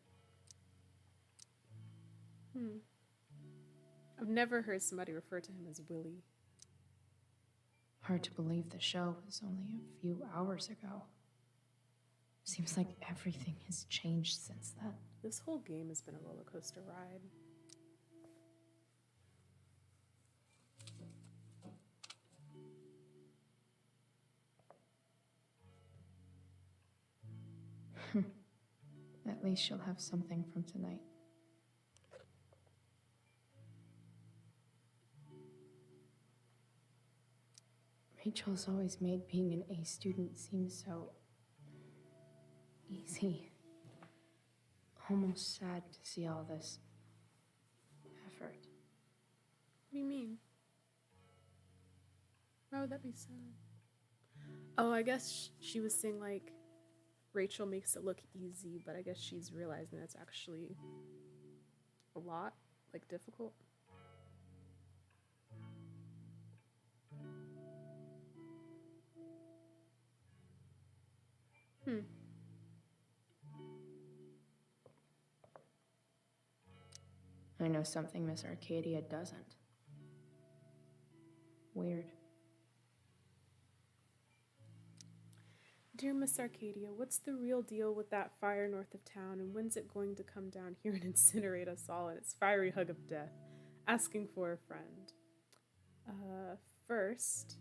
I've never heard somebody refer to him as Willie. Hard to believe the show was only a few hours ago. Seems like everything has changed since then. This whole game has been a roller coaster ride. At least she'll have something from tonight. Rachel's always made being an A student seem so easy. Almost sad to see all this effort. What do you mean? Why would that be sad? Oh, I guess she was saying like Rachel makes it look easy, but I guess she's realizing that's actually a lot, like difficult. I know something Miss Arcadia doesn't. Weird. Dear Miss Arcadia, what's the real deal with that fire north of town, and when's it going to come down here and incinerate us all in its fiery hug of death? Asking for a friend. First,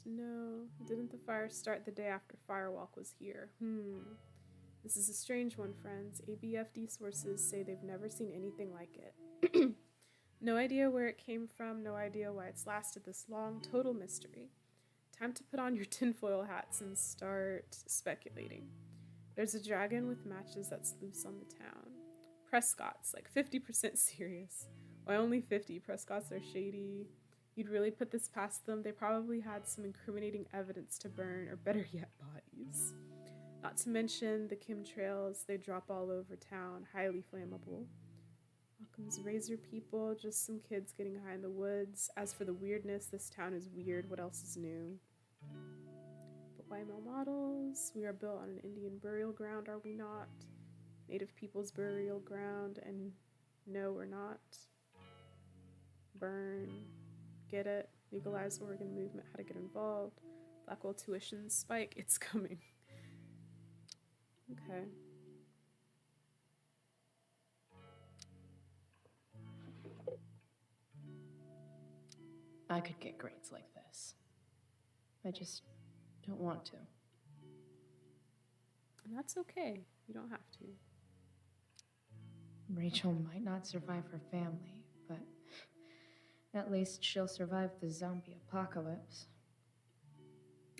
no. Didn't the fire start the day after Firewalk was here? This is a strange one, friends. ABFD sources say they've never seen anything like it. No idea where it came from, no idea why it's lasted this long. Total mystery. Time to put on your tinfoil hats and start speculating. There's a dragon with matches that's loose on the town. Prescott's like 50% serious. Why only 50? Prescott's are shady. You'd really put this past them? They probably had some incriminating evidence to burn, or better yet, bodies. Not to mention the chemtrails they drop all over town, highly flammable. Welcome's razor people, just some kids getting high in the woods. As for the weirdness, this town is weird. What else is new? But why male models? We are built on an Indian burial ground, are we not? Native people's burial ground, and no, we're not. Burn. Get it? Legalize Oregon movement, how to get involved. Blackwell tuition spike, it's coming. Okay. I could get grades like this. I just don't want to. And that's okay. You don't have to. Rachel might not survive her family, but at least she'll survive the zombie apocalypse.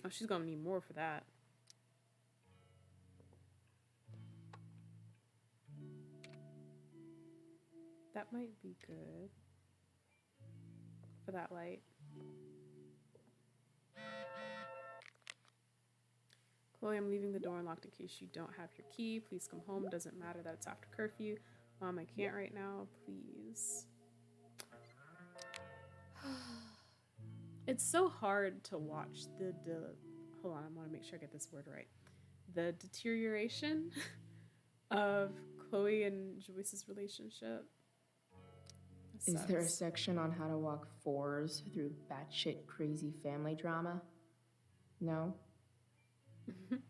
Oh, she's gonna need more for that. That might be good. For that light. Chloe, I'm leaving the door unlocked in case you don't have your key. Please come home. Doesn't matter that it's after curfew. Mom, I can't right now. Please. It's so hard to watch hold on, I want to make sure I get this word right. The deterioration of Chloe and Joyce's relationship. Is there a section on how to walk fours through batshit crazy family drama? No? And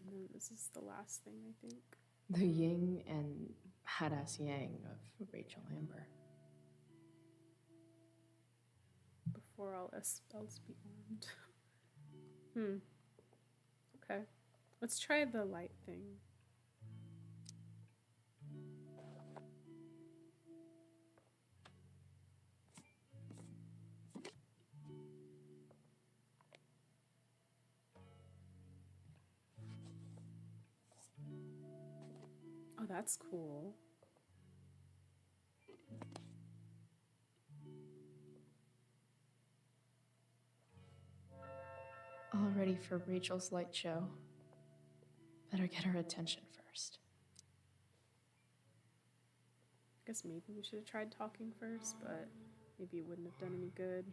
then this is the last thing, I think. The yin and badass yang of Rachel Amber. Before all else be armed. Okay. Let's try the light thing. Oh, that's cool. All ready for Rachel's light show. Better get her attention first. I guess maybe we should have tried talking first, but maybe it wouldn't have done any good.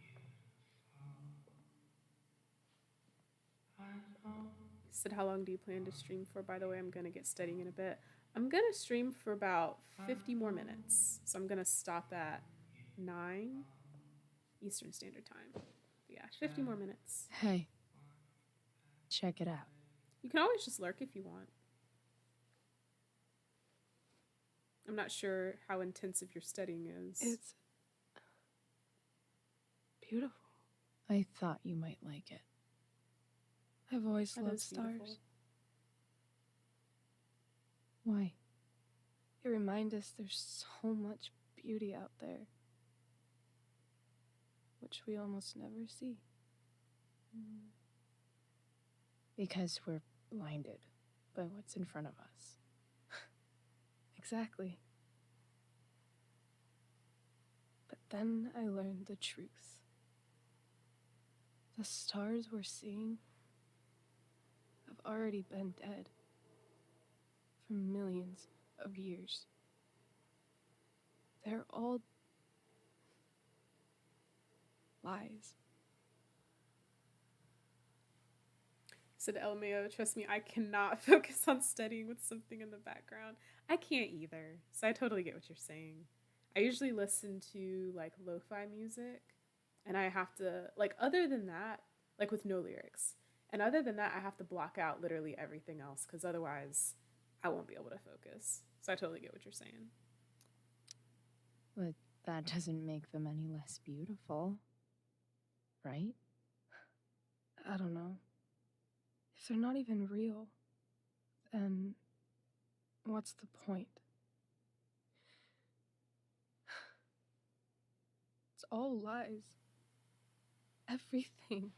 You said, how long do you plan to stream for? By the way, I'm going to get studying in a bit. I'm going to stream for about 50 more minutes. So I'm going to stop at 9 Eastern Standard Time. Yeah, 50 more minutes. Hey, check it out. You can always just lurk if you want. I'm not sure how intensive your studying is. It's beautiful. I thought you might like it. I've always That loved is beautiful. stars. Why? They remind us there's so much beauty out there, which we almost never see. Because we're blinded by what's in front of us. Exactly. But then I learned the truth. The stars we're seeing have already been dead for millions of years. They're all lies. Said LMAO, trust me, I cannot focus on studying with something in the background. I can't either. So I totally get what you're saying. I usually listen to like lo-fi music, and I have to, like, other than that, like with no lyrics. And other than that, I have to block out literally everything else because otherwise I won't be able to focus. So I totally get what you're saying. But that doesn't make them any less beautiful, right? I don't know. If they're not even real, then what's the point? It's all lies. Everything.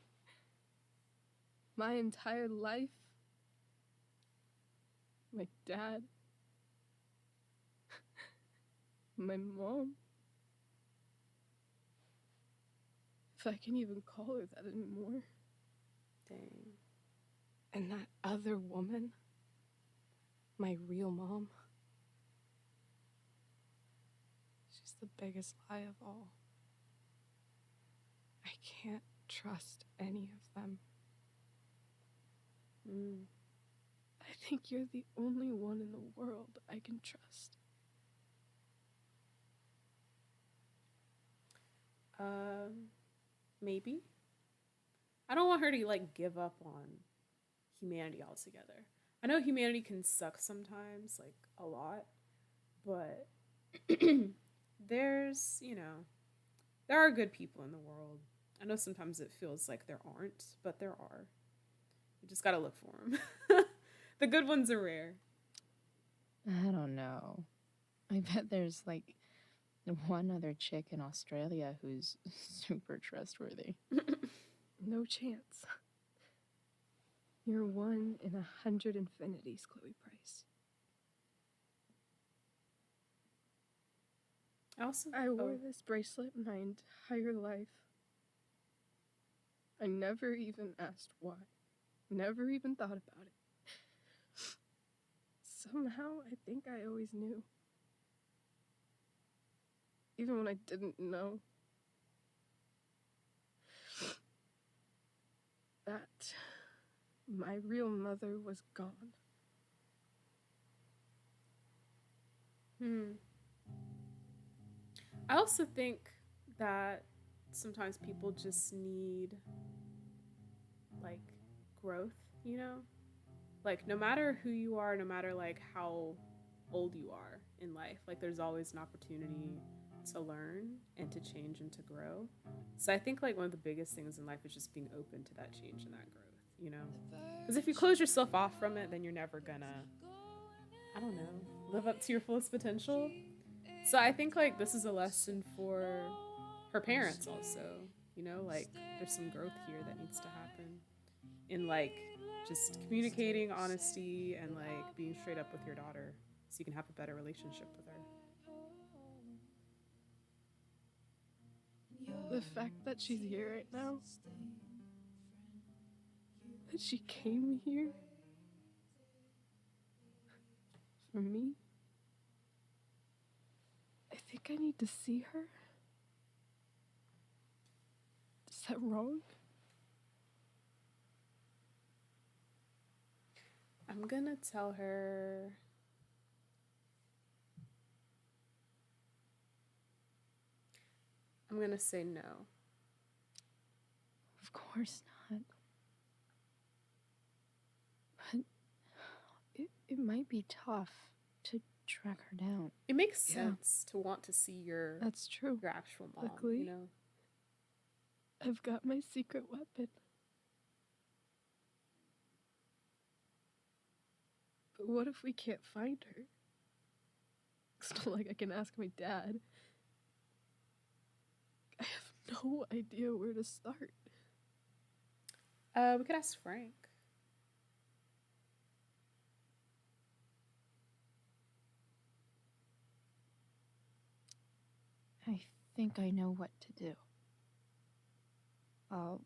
My entire life. My dad. My mom. If I can even call her that anymore. Dang. And that other woman, my real mom, she's the biggest lie of all. I can't trust any of them. I think you're the only one in the world I can trust. Maybe. I don't want her to like give up on humanity altogether. I know humanity can suck sometimes, like a lot, but there's, there are good people in the world. I know sometimes it feels like there aren't, but there are. You just gotta look for them. The good ones are rare. I don't know. I bet there's like one other chick in Australia who's super trustworthy. No chance. You're 1 in 100 infinities, Chloe Price. I wore this bracelet my entire life. I never even asked why. Never even thought about it. Somehow, I think I always knew. Even when I didn't know. That my real mother was gone. I also think that sometimes people just need like growth, like no matter who you are, no matter like how old you are in life, like there's always an opportunity to learn and to change and to grow. So I think like one of the biggest things in life is just being open to that change and that growth, because if you close yourself off from it, then you're never gonna, I don't know, live up to your fullest potential. So I think like this is a lesson for her parents also, like there's some growth here that needs to happen in like just communicating, honesty, and like being straight up with your daughter so you can have a better relationship with her. The fact that she's here right now, that she came here for me, I think I need to see her. Is that wrong? I'm gonna tell her I'm gonna say no. Of course not. But it might be tough to track her down. It makes sense to want to see your That's true. your actual mom, Luckily, I've got my secret weapon. What if we can't find her? It's not like I can ask my dad. I have no idea where to start. We could ask Frank. I think I know what to do. I'll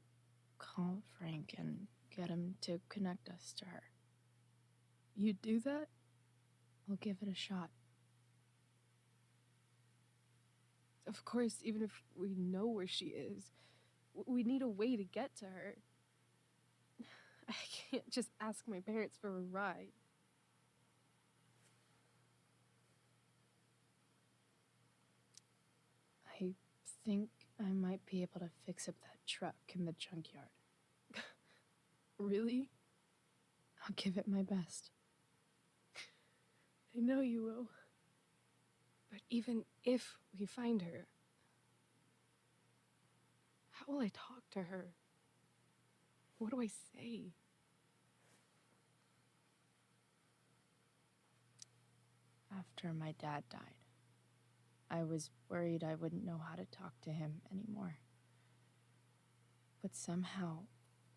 call Frank and get him to connect us to her. You'd do that? I'll give it a shot. Of course, even if we know where she is, we need a way to get to her. I can't just ask my parents for a ride. I think I might be able to fix up that truck in the junkyard. Really? I'll give it my best. I know you will. But even if we find her, how will I talk to her? What do I say? After my dad died, I was worried I wouldn't know how to talk to him anymore. But somehow,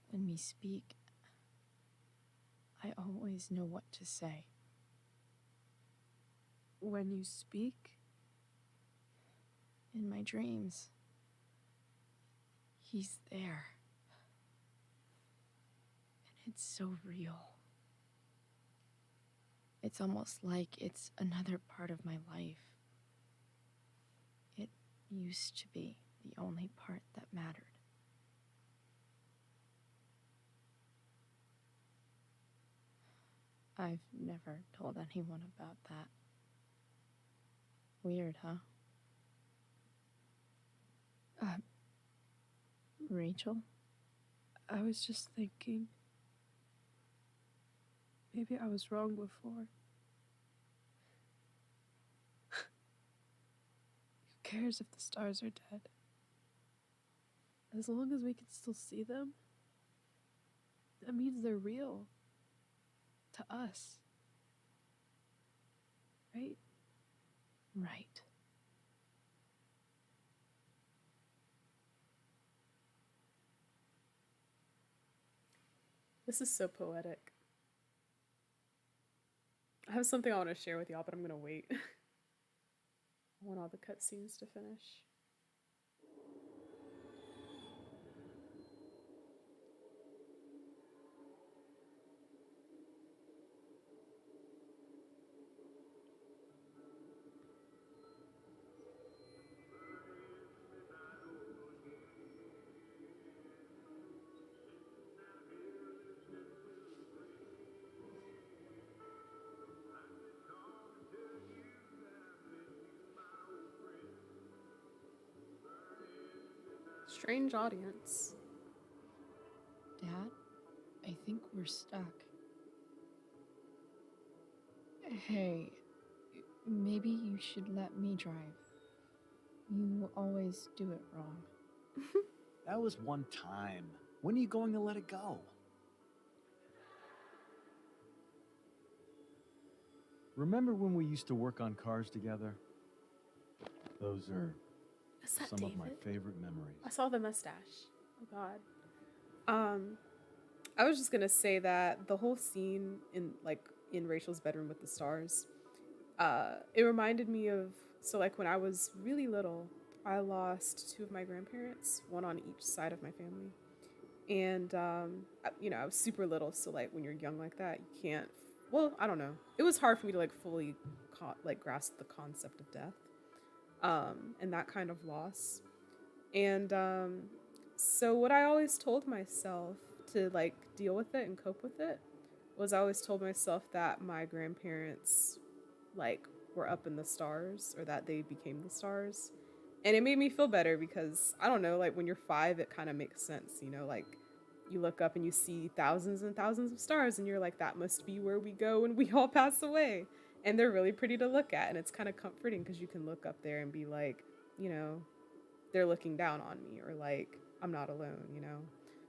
when we speak, I always know what to say. When you speak? In my dreams, he's there. And it's so real. It's almost like it's another part of my life. It used to be the only part that mattered. I've never told anyone about that. Weird, huh? Rachel? I was just thinking. Maybe I was wrong before. Who cares if the stars are dead? As long as we can still see them, that means they're real. To us. Right? Right. This is so poetic. I have something I want to share with y'all, but I'm gonna wait. I want all the cutscenes to finish. Strange audience. Dad, I think we're stuck. Hey, maybe you should let me drive. You always do it wrong. That was one time. When are you going to let it go? Remember when we used to work on cars together? Those are Is that some David? of my favorite memories. I saw the mustache. Oh God. I was just gonna say that the whole scene in Rachel's bedroom with the stars, it reminded me of when I was really little, I lost two of my grandparents, one on each side of my family, and I was super little, so when you're young like that, you can't. Well, I don't know. It was hard for me to fully grasp the concept of death, and that kind of loss. And so what I always told myself to deal with it and cope with it was I always told myself that my grandparents were up in the stars, or that they became the stars. And it made me feel better because I don't know, when you're 5 it kind of makes sense, you look up and you see thousands and thousands of stars and you're like, that must be where we go when we all pass away. And they're really pretty to look at, and it's kind of comforting because you can look up there and be like, they're looking down on me, or I'm not alone.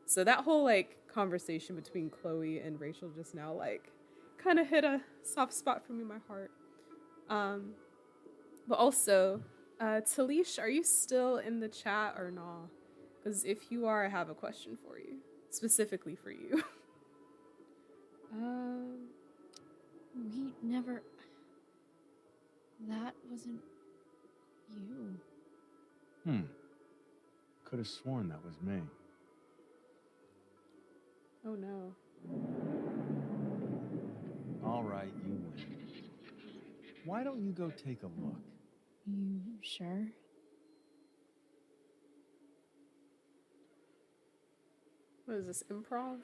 So that whole conversation between Chloe and Rachel just now kind of hit a soft spot for me in my heart. But also, Talish, are you still in the chat or not? Because if you are, I have a question for you, specifically for you. We never. That wasn't you. Could have sworn that was me. Oh no. All right, you win. Why don't you go take a look? You sure? What is this, improv?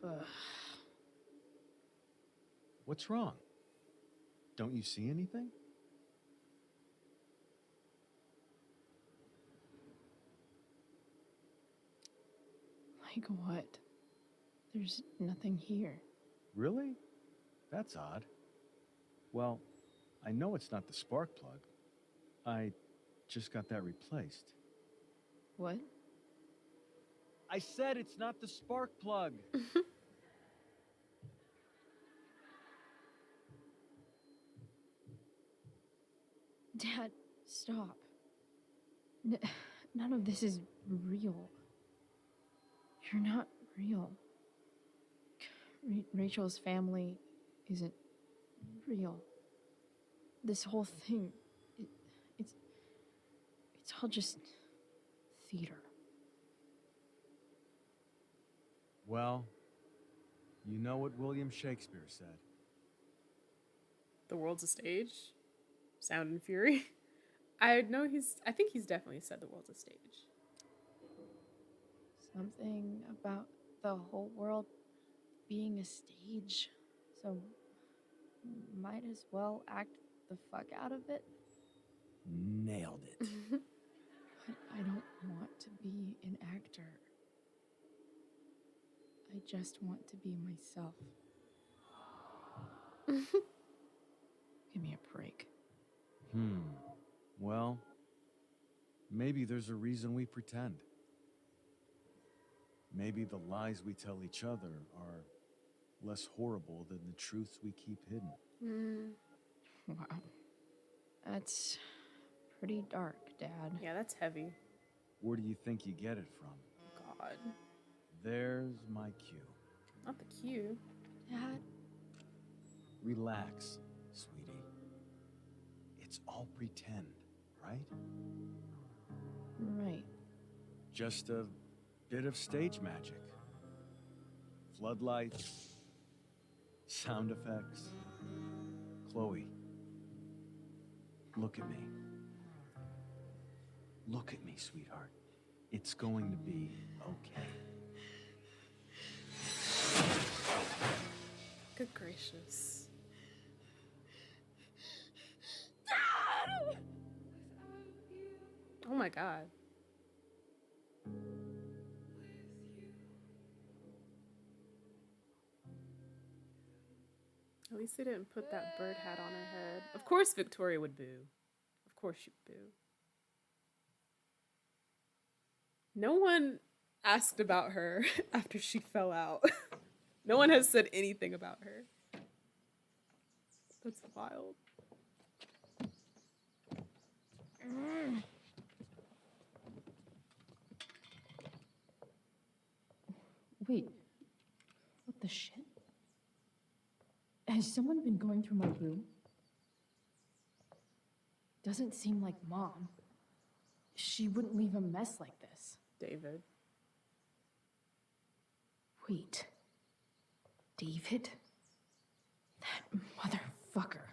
Ugh. What's wrong? Don't you see anything? Like what? There's nothing here. Really? That's odd. Well, I know it's not the spark plug. I just got that replaced. What? I said it's not the spark plug. Dad, stop. None of this is real. You're not real. Rachel's family isn't real. This whole thing, it's all just theater. Well, you know what William Shakespeare said. The world's a stage? Sound and Fury? I think he's definitely said the world's a stage. Something about the whole world being a stage. So might as well act the fuck out of it. Nailed it. But I don't want to be an actor. I just want to be myself. Give me a break. Well, maybe there's a reason we pretend. Maybe the lies we tell each other are less horrible than the truths we keep hidden. Wow. That's pretty dark, Dad. Yeah, that's heavy. Where do you think you get it from? God. There's my cue. Not the cue. Dad? Relax, sweetie. It's all pretend, right? Right. Just a bit of stage magic. Floodlights, sound effects. Chloe, look at me. Look at me, sweetheart. It's going to be okay. Good gracious. Oh my God. At least they didn't put that bird hat on her head. Of course Victoria would boo. Of course she'd boo. No one asked about her after she fell out. No one has said anything about her. That's wild. Wait, what the shit? Has someone been going through my room? Doesn't seem like Mom. She wouldn't leave a mess like this. David. Wait. David? That motherfucker.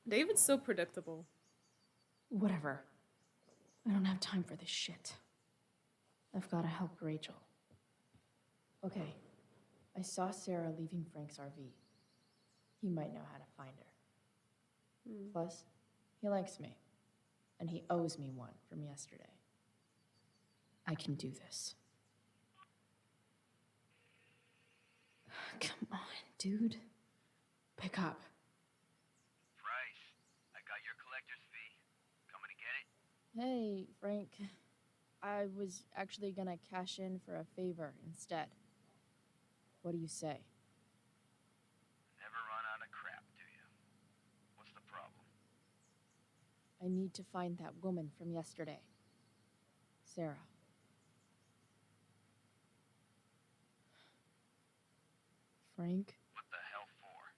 David's so predictable. Whatever. I don't have time for this shit. I've got to help Rachel. Okay. I saw Sarah leaving Frank's RV. He might know how to find her. Plus, he likes me. And he owes me one from yesterday. I can do this. Come on, dude. Pick up. Price, I got your collector's fee. Coming to get it? Hey, Frank. I was actually gonna cash in for a favor instead. What do you say? Never run out of crap, do you? What's the problem? I need to find that woman from yesterday. Sarah. Frank? What the hell for?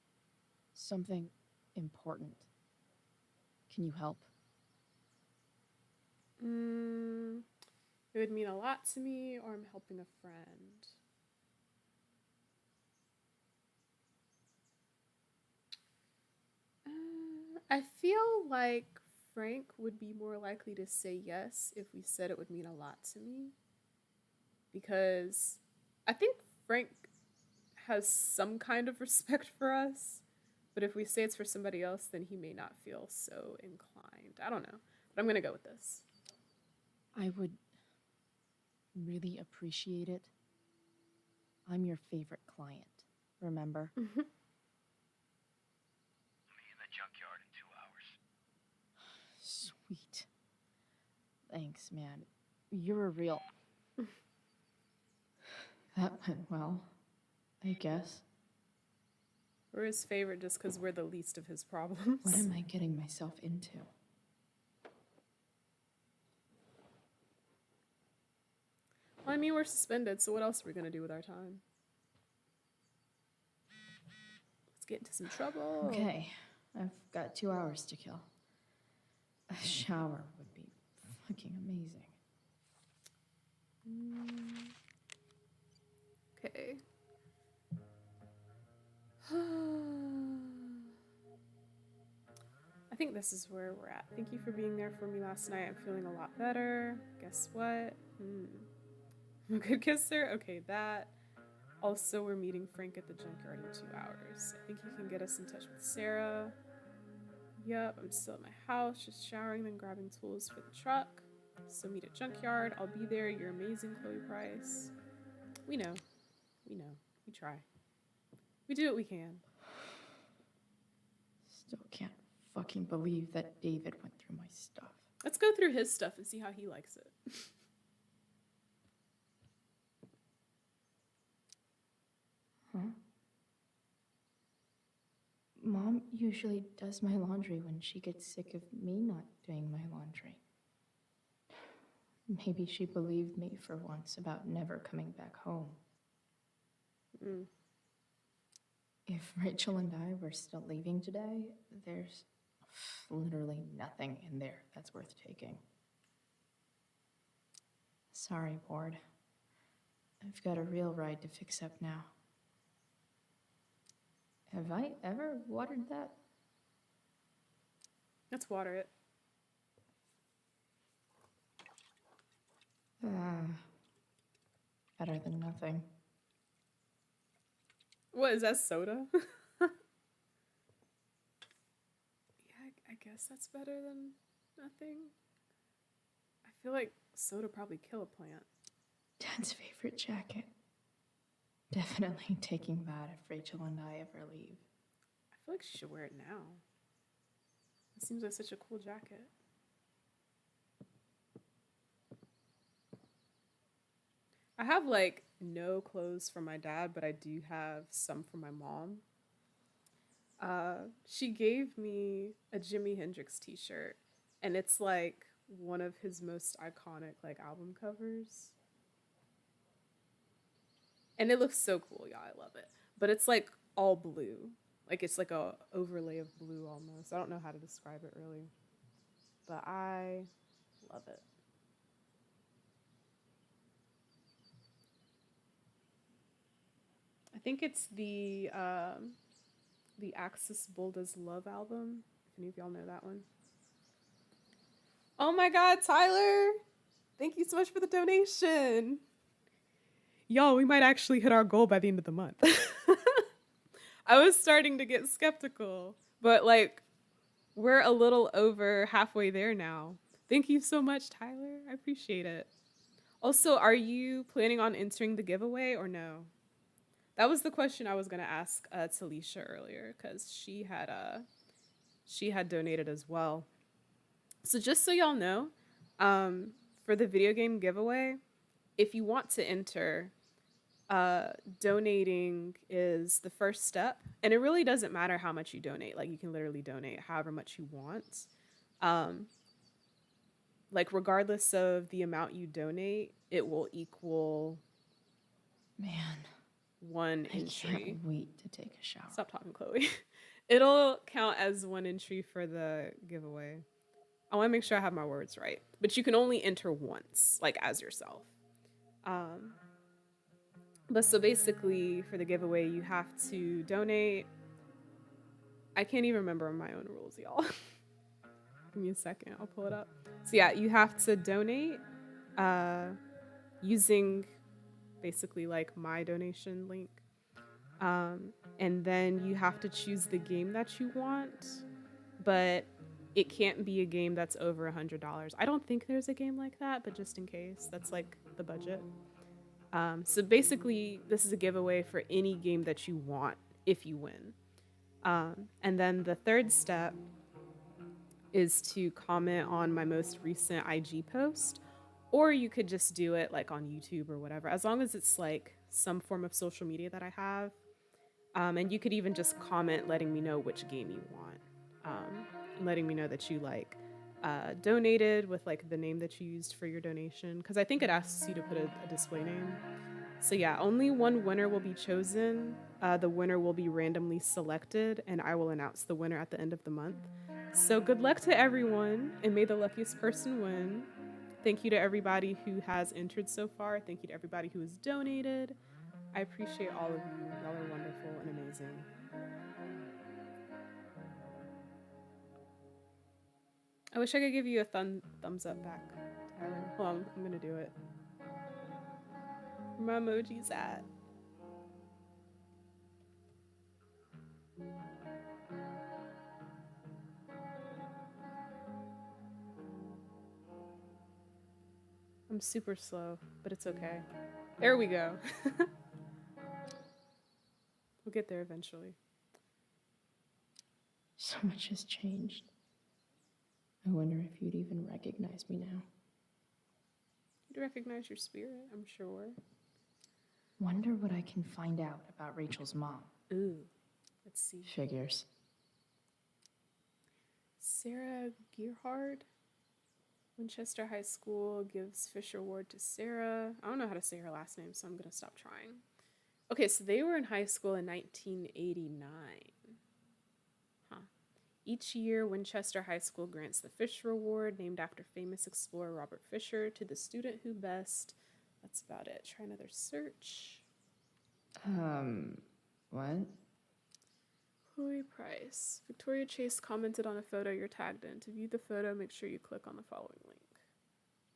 Something important. Can you help? It would mean a lot to me, or I'm helping a friend. I feel like Frank would be more likely to say yes if we said it would mean a lot to me. Because I think Frank has some kind of respect for us. But if we say it's for somebody else, then he may not feel so inclined. I don't know. But I'm going to go with this. I would really appreciate it. I'm your favorite client, remember? Meet in the junkyard in 2 hours. Sweet. Thanks, man. You're a real... That went well, I guess. We're his favorite just because we're the least of his problems. What am I getting myself into? Well, I mean, we're suspended, so what else are we going to do with our time? Let's get into some trouble. Okay, I've got 2 hours to kill. A shower would be fucking amazing. Okay. I think this is where we're at. Thank you for being there for me last night. I'm feeling a lot better. Guess what? I'm a good kisser? Okay, that. Also, we're meeting Frank at the junkyard in 2 hours. I think he can get us in touch with Sarah. Yep, I'm still at my house, just showering, then grabbing tools for the truck. So meet at junkyard. I'll be there. You're amazing, Chloe Price. We know. We know. We try. We do what we can. Still can't fucking believe that David went through my stuff. Let's go through his stuff and see how he likes it. Huh? Mom usually does my laundry when she gets sick of me not doing my laundry. Maybe she believed me for once about never coming back home. If Rachel and I were still leaving today, there's literally nothing in there that's worth taking. Sorry, Ward. I've got a real ride to fix up now. Have I ever watered that? Let's water it. Better than nothing. What, is that soda? Yeah, I guess that's better than nothing. I feel like soda probably kill a plant. Dad's favorite jacket. Definitely taking that if Rachel and I ever leave. I feel like she should wear it now. It seems like such a cool jacket. I have like no clothes for my dad, but I do have some for my mom. She gave me a Jimi Hendrix t-shirt, and it's like one of his most iconic like album covers. And it looks so cool, yeah, I love it. But it's like all blue. Like it's like a overlay of blue almost. I don't know how to describe it really. But I love it. I think it's the Axis Bulda's Love album. If any of y'all know that one. Oh my God, Tyler! Thank you so much for the donation. Y'all, we might actually hit our goal by the end of the month. I was starting to get skeptical, but like we're a little over halfway there now. Thank you so much, Tyler. I appreciate it. Also, are you planning on entering the giveaway or no? That was the question I was gonna ask Talisha earlier because she had donated as well. So just so y'all know, for the video game giveaway, if you want to enter, donating is the first step, and it really doesn't matter how much you donate. Like you can literally donate however much you want. Like regardless of the amount you donate, it will equal Man, one I entry. can't wait to take a shower. Stop talking, Chloe. It'll count as one entry for the giveaway. I want to make sure I have my words right, but you can only enter once, like as yourself. But so basically, for the giveaway, you have to donate. I can't even remember my own rules, y'all. Give me a second, I'll pull it up. So yeah, you have to donate using basically like my donation link. And then you have to choose the game that you want, but it can't be a game that's over $100. I don't think there's a game like that, but just in case, that's like the budget. So basically, this is a giveaway for any game that you want if you win. And then the third step is to comment on my most recent IG post, or you could just do it like on YouTube or whatever, as long as it's like some form of social media that I have. And you could even just comment letting me know which game you want, letting me know that you like donated with like the name that you used for your donation, because I think it asks you to put a display name. So yeah, only one winner will be chosen. The winner will be randomly selected, and I will announce the winner at the end of the month. So good luck to everyone, and may the luckiest person win. Thank you to everybody who has entered so far. Thank you to everybody who has donated. I appreciate all of you. Y'all are wonderful and amazing. I wish I could give you a thumbs up back, Tyler. Hold on, I'm gonna do it. Where my emojis at? I'm super slow, but it's okay. There we go. We'll get there eventually. So much has changed. I wonder if you'd even recognize me now. You'd recognize your spirit, I'm sure. Wonder what I can find out about Rachel's mom. Ooh, let's see. Figures. Sarah Gearhard, Winchester High School gives Fisher Award to Sarah. I don't know how to say her last name, so I'm gonna stop trying. Okay, so they were in high school in 1989. Huh. Each year, Winchester High School grants the Fisher Award, named after famous explorer Robert Fisher, to the student who best. That's about it. Try another search. What? Chloe Price. Victoria Chase commented on a photo you're tagged in. To view the photo, make sure you click on the following link.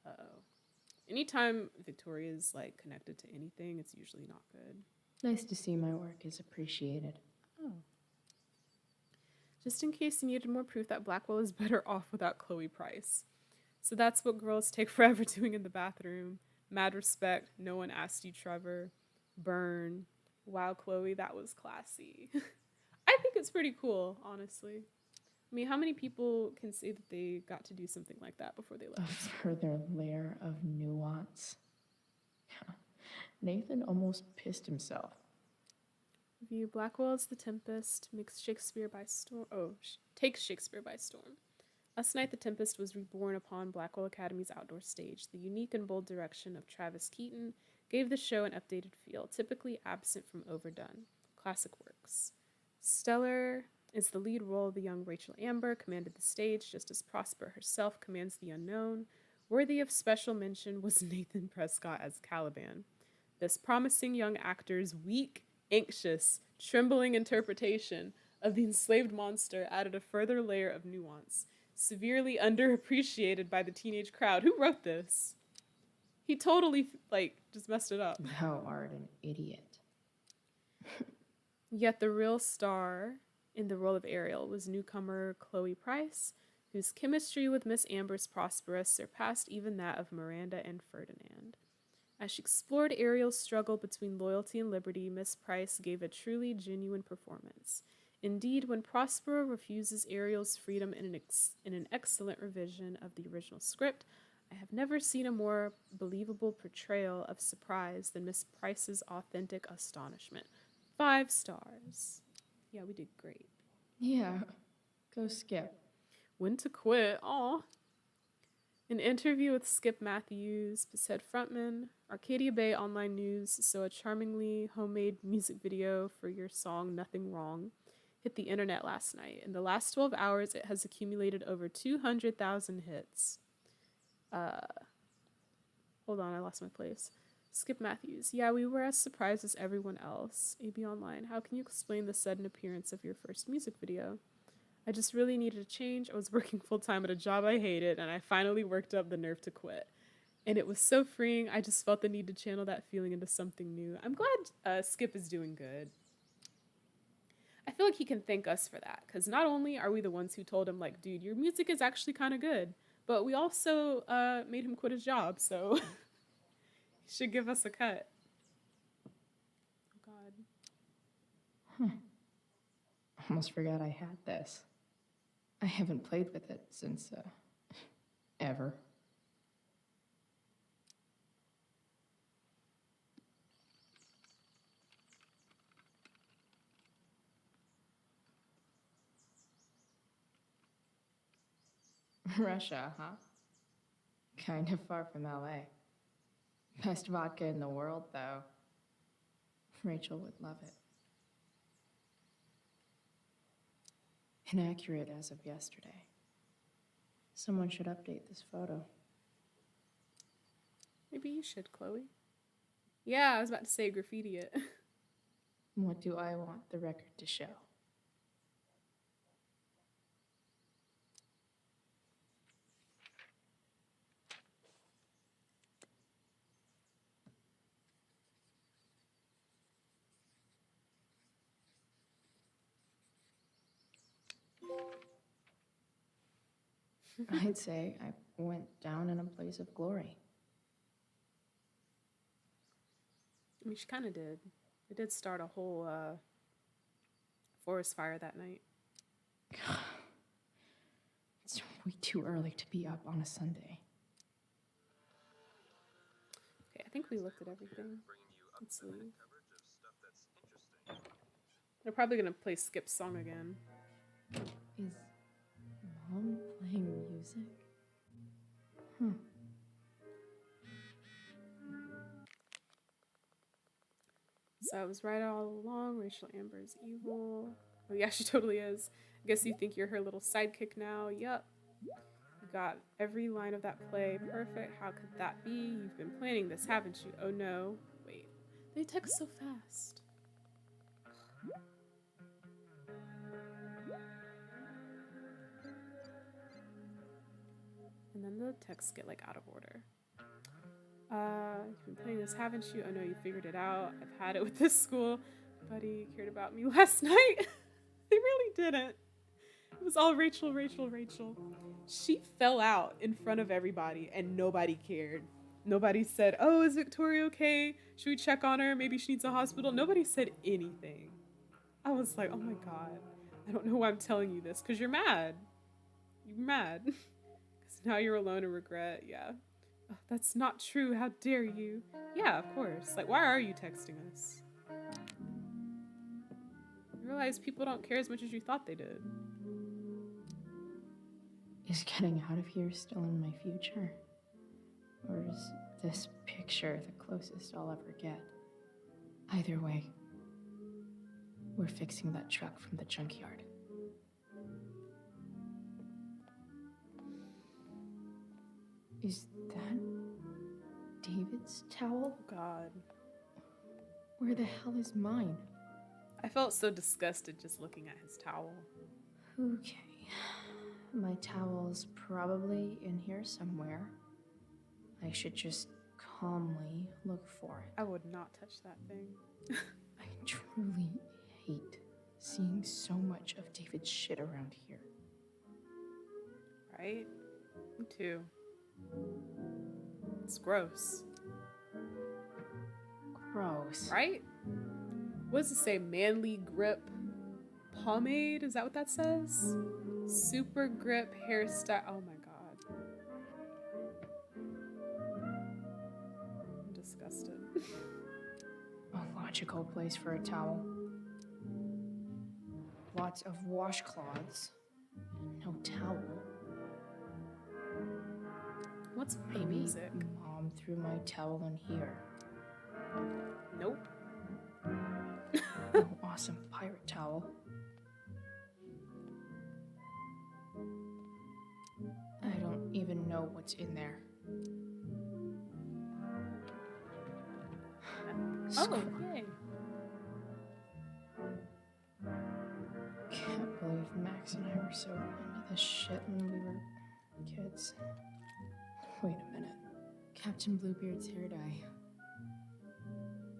Uh-oh. Anytime Victoria's like connected to anything, it's usually not good. Nice to see my work is appreciated. Oh. Just in case you needed more proof that Blackwell is better off without Chloe Price. So that's what girls take forever doing in the bathroom. Mad respect. No one asked you, Trevor. Burn. Wow, Chloe, that was classy. I think it's pretty cool, honestly. I mean, how many people can say that they got to do something like that before they left? A further layer of nuance. Nathan almost pissed himself. Review. Blackwell's The Tempest makes Shakespeare by storm. Takes Shakespeare by storm. Last night, The Tempest was reborn upon Blackwell Academy's outdoor stage. The unique and bold direction of Travis Keaton gave the show an updated feel, typically absent from overdone classic works. Stellar is the lead role of the young Rachel Amber, commanded the stage just as Prosper herself commands the unknown. Worthy of special mention was Nathan Prescott as Caliban. This promising young actor's weak, anxious, trembling interpretation of the enslaved monster added a further layer of nuance, severely underappreciated by the teenage crowd. Who wrote this? He totally, just messed it up. Thou art an idiot. Yet the real star in the role of Ariel was newcomer Chloe Price, whose chemistry with Miss Amber's Prosperous surpassed even that of Miranda and Ferdinand. As she explored Ariel's struggle between loyalty and liberty, Miss Price gave a truly genuine performance. Indeed, when Prospero refuses Ariel's freedom in an excellent revision of the original script, I have never seen a more believable portrayal of surprise than Miss Price's authentic astonishment. 5 stars. Yeah, we did great. Yeah, go Skip. When to quit. Aw. An interview with Skip Matthews said frontman, Arcadia Bay Online News saw a charmingly homemade music video for your song Nothing Wrong hit the internet last night. In the last 12 hours, it has accumulated over 200,000 hits. Hold on, I lost my place. Skip Matthews. Yeah, we were as surprised as everyone else. AB Online. How can you explain the sudden appearance of your first music video? I just really needed a change. I was working full-time at a job I hated, and I finally worked up the nerve to quit. And it was so freeing. I just felt the need to channel that feeling into something new. I'm glad Skip is doing good. I feel like he can thank us for that, because not only are we the ones who told him, like, dude, your music is actually kind of good, but we also made him quit his job, so he should give us a cut. Oh, God. Almost forgot I had this. I haven't played with it since, ever. Russia, huh? Kind of far from LA. Best vodka in the world, though. Rachel would love it. Inaccurate as of yesterday. Someone should update this photo. Maybe you should, Chloe. Yeah, I was about to say graffiti it. What do I want the record to show? I'd say I went down in a blaze of glory. I mean, she kind of did. It did start a whole forest fire that night. It's way too early to be up on a Sunday. Okay, I think we looked at everything. Let's leave. They're probably gonna play Skip's song again. Is Mom playing music? So I was right all along. Rachel Amber is evil. Oh yeah, she totally is. I guess you think you're her little sidekick now. Yup. You got every line of that play perfect. How could that be? You've been planning this, haven't you? Oh no. Wait. They text so fast. And then the texts get like out of order. You've been playing this, haven't you? Oh no, you figured it out. I've had it with this school. Buddy cared about me last night. They really didn't. It was all Rachel, Rachel, Rachel. She fell out in front of everybody and nobody cared. Nobody said, oh, is Victoria okay? Should we check on her? Maybe she needs a hospital. Nobody said anything. I was like, oh my God. I don't know why I'm telling you this, because you're mad. You're mad. Because now you're alone in regret. Yeah. Oh, that's not true. How dare you? Yeah, of course. Like, why are you texting us? You realize people don't care as much as you thought they did. Is getting out of here still in my future? Or is this picture the closest I'll ever get? Either way, we're fixing that truck from the junkyard. Is that David's towel? Oh, God. Where the hell is mine? I felt so disgusted just looking at his towel. Okay. My towel's probably in here somewhere. I should just calmly look for it. I would not touch that thing. I truly hate seeing so much of David's shit around here. Right? Me too. It's gross. Gross. Right? What does it say? Manly grip pomade? Is that what that says? Super grip hairstyle. Oh my god. I'm disgusted. A logical place for a towel. Lots of washcloths. No towel. What's with the Maybe music? Mom threw my towel in here. Nope. Oh, awesome pirate towel. I don't even know what's in there. Oh, yay. Can't believe Max and I were so into this shit when we were kids. Wait a minute. Captain Bluebeard's hair dye.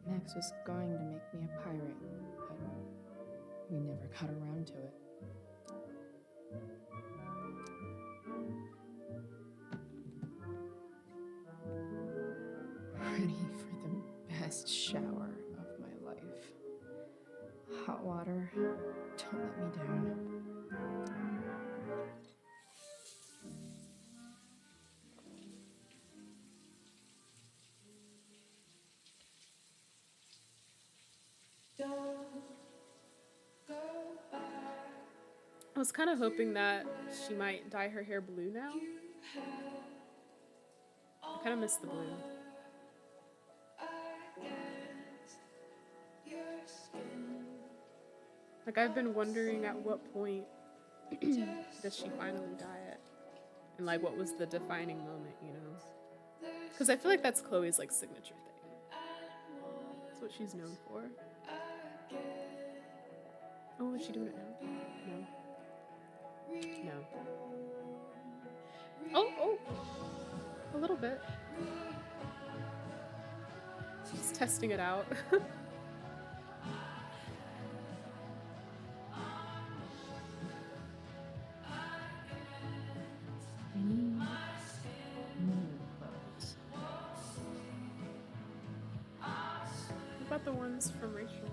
Max was going to make me a pirate, but we never got around to it. Ready for the best shower of my life. Hot water, don't let me down. I was kind of hoping that she might dye her hair blue now. I kind of miss the blue. Like, I've been wondering at what point does she finally dye it? And, like, what was the defining moment, you know? Because I feel like that's Chloe's, like, signature thing. That's what she's known for. Oh, is she doing it now? No. No. Oh! A little bit. Just testing it out. What about the ones from Rachel?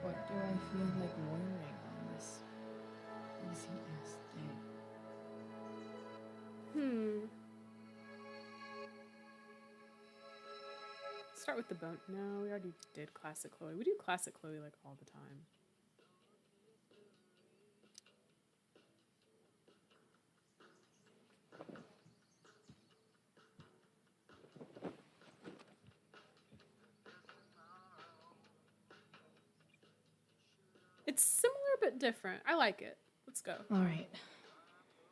What do I feel like wearing on this easy-ass day? Start with the bone. No, we already did classic Chloe. We do classic Chloe like all the time. It's similar but different. I like it. Let's go. All right.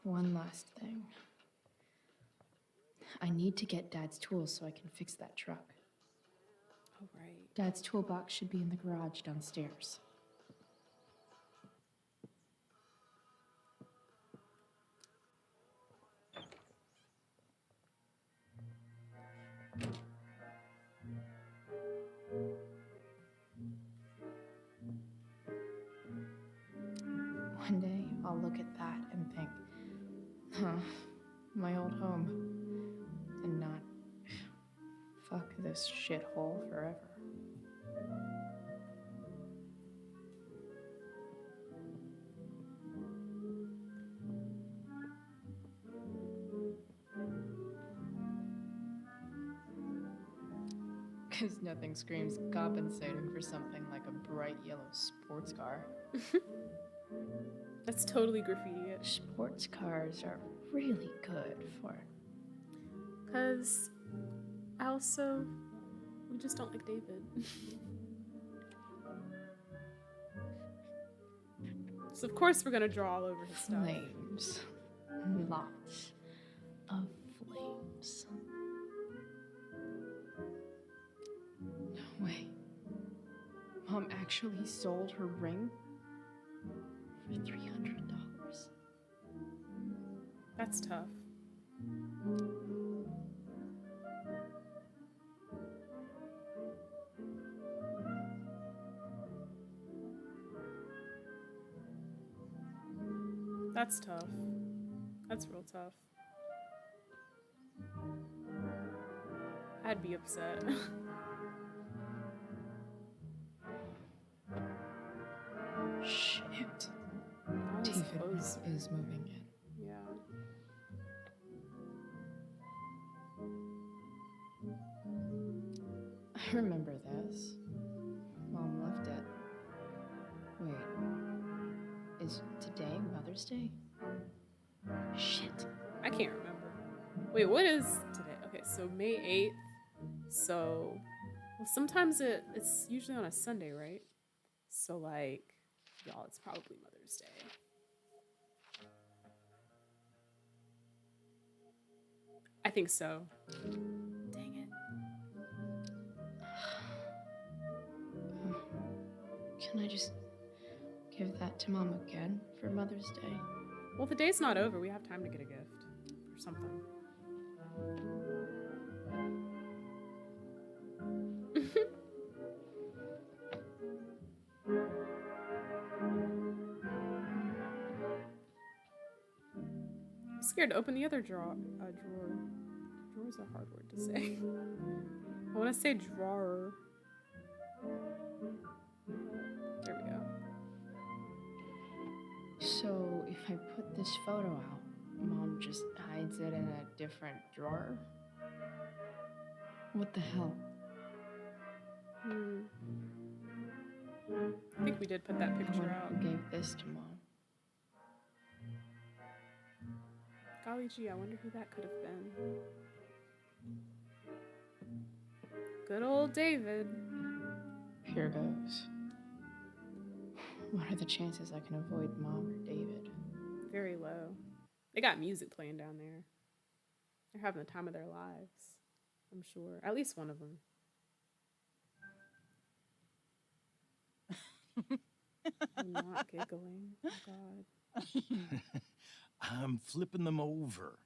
One last thing. I need to get Dad's tools so I can fix that truck. Oh, right. Dad's toolbox should be in the garage downstairs. One day, I'll look at that and think, huh, my old home. And not, fuck this shithole forever. Because nothing screams compensating for something like a bright yellow sports car. That's totally graffiti-ish. Sports cars are really good for... Because we just don't like David. So of course we're gonna draw all over his stuff. Flames. Lots of flames. No way. actually sold her ring for $300. That's tough. That's tough. That's real tough. I'd be upset. Shit. Now his David clothes. is moving in. Yeah. I remember this. Mom left it. Wait. Is today Mother's Day? Shit. I can't remember. Wait, what is today? Okay, so May 8th. So, well, sometimes it's usually on a Sunday, right? So, like, y'all, it's probably Mother's Day. I think so. Dang it. Can I just give that to Mom again for Mother's Day? Well, the day's not over. We have time to get a gift or something. I'm scared to open the other drawer. Drawer's a hard word to say. I want to say drawer. There we go. So if I put this photo out, Mom just hides it in a different drawer? What the hell? I think we did put that I picture wonder out. who gave this to Mom. Golly gee, I wonder who that could have been. Good old David. Here goes. What are the chances I can avoid Mom or David? Very low. They got music playing down there. They're having the time of their lives. I'm sure. At least one of them. I'm not giggling. Oh, God. I'm flipping them over.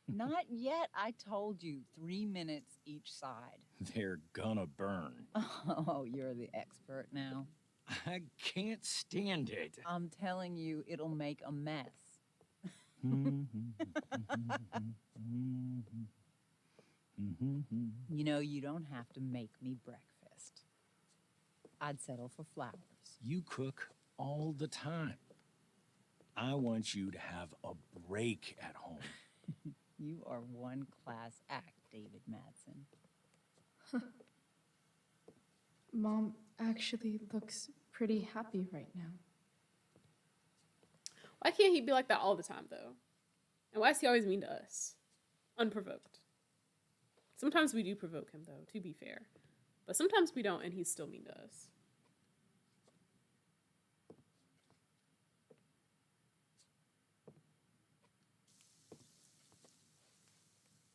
Not yet. I told you 3 minutes each side. They're gonna burn. Oh, you're the expert now. I can't stand it. I'm telling you, it'll make a mess. You know, you don't have to make me breakfast. I'd settle for flowers. You cook all the time. I want you to have a break at home. You are one class act, David Madsen. Mom actually looks pretty happy right now. Why can't he be like that all the time, though? And why is he always mean to us? Unprovoked. Sometimes we do provoke him, though, to be fair. But sometimes we don't, and he's still mean to us.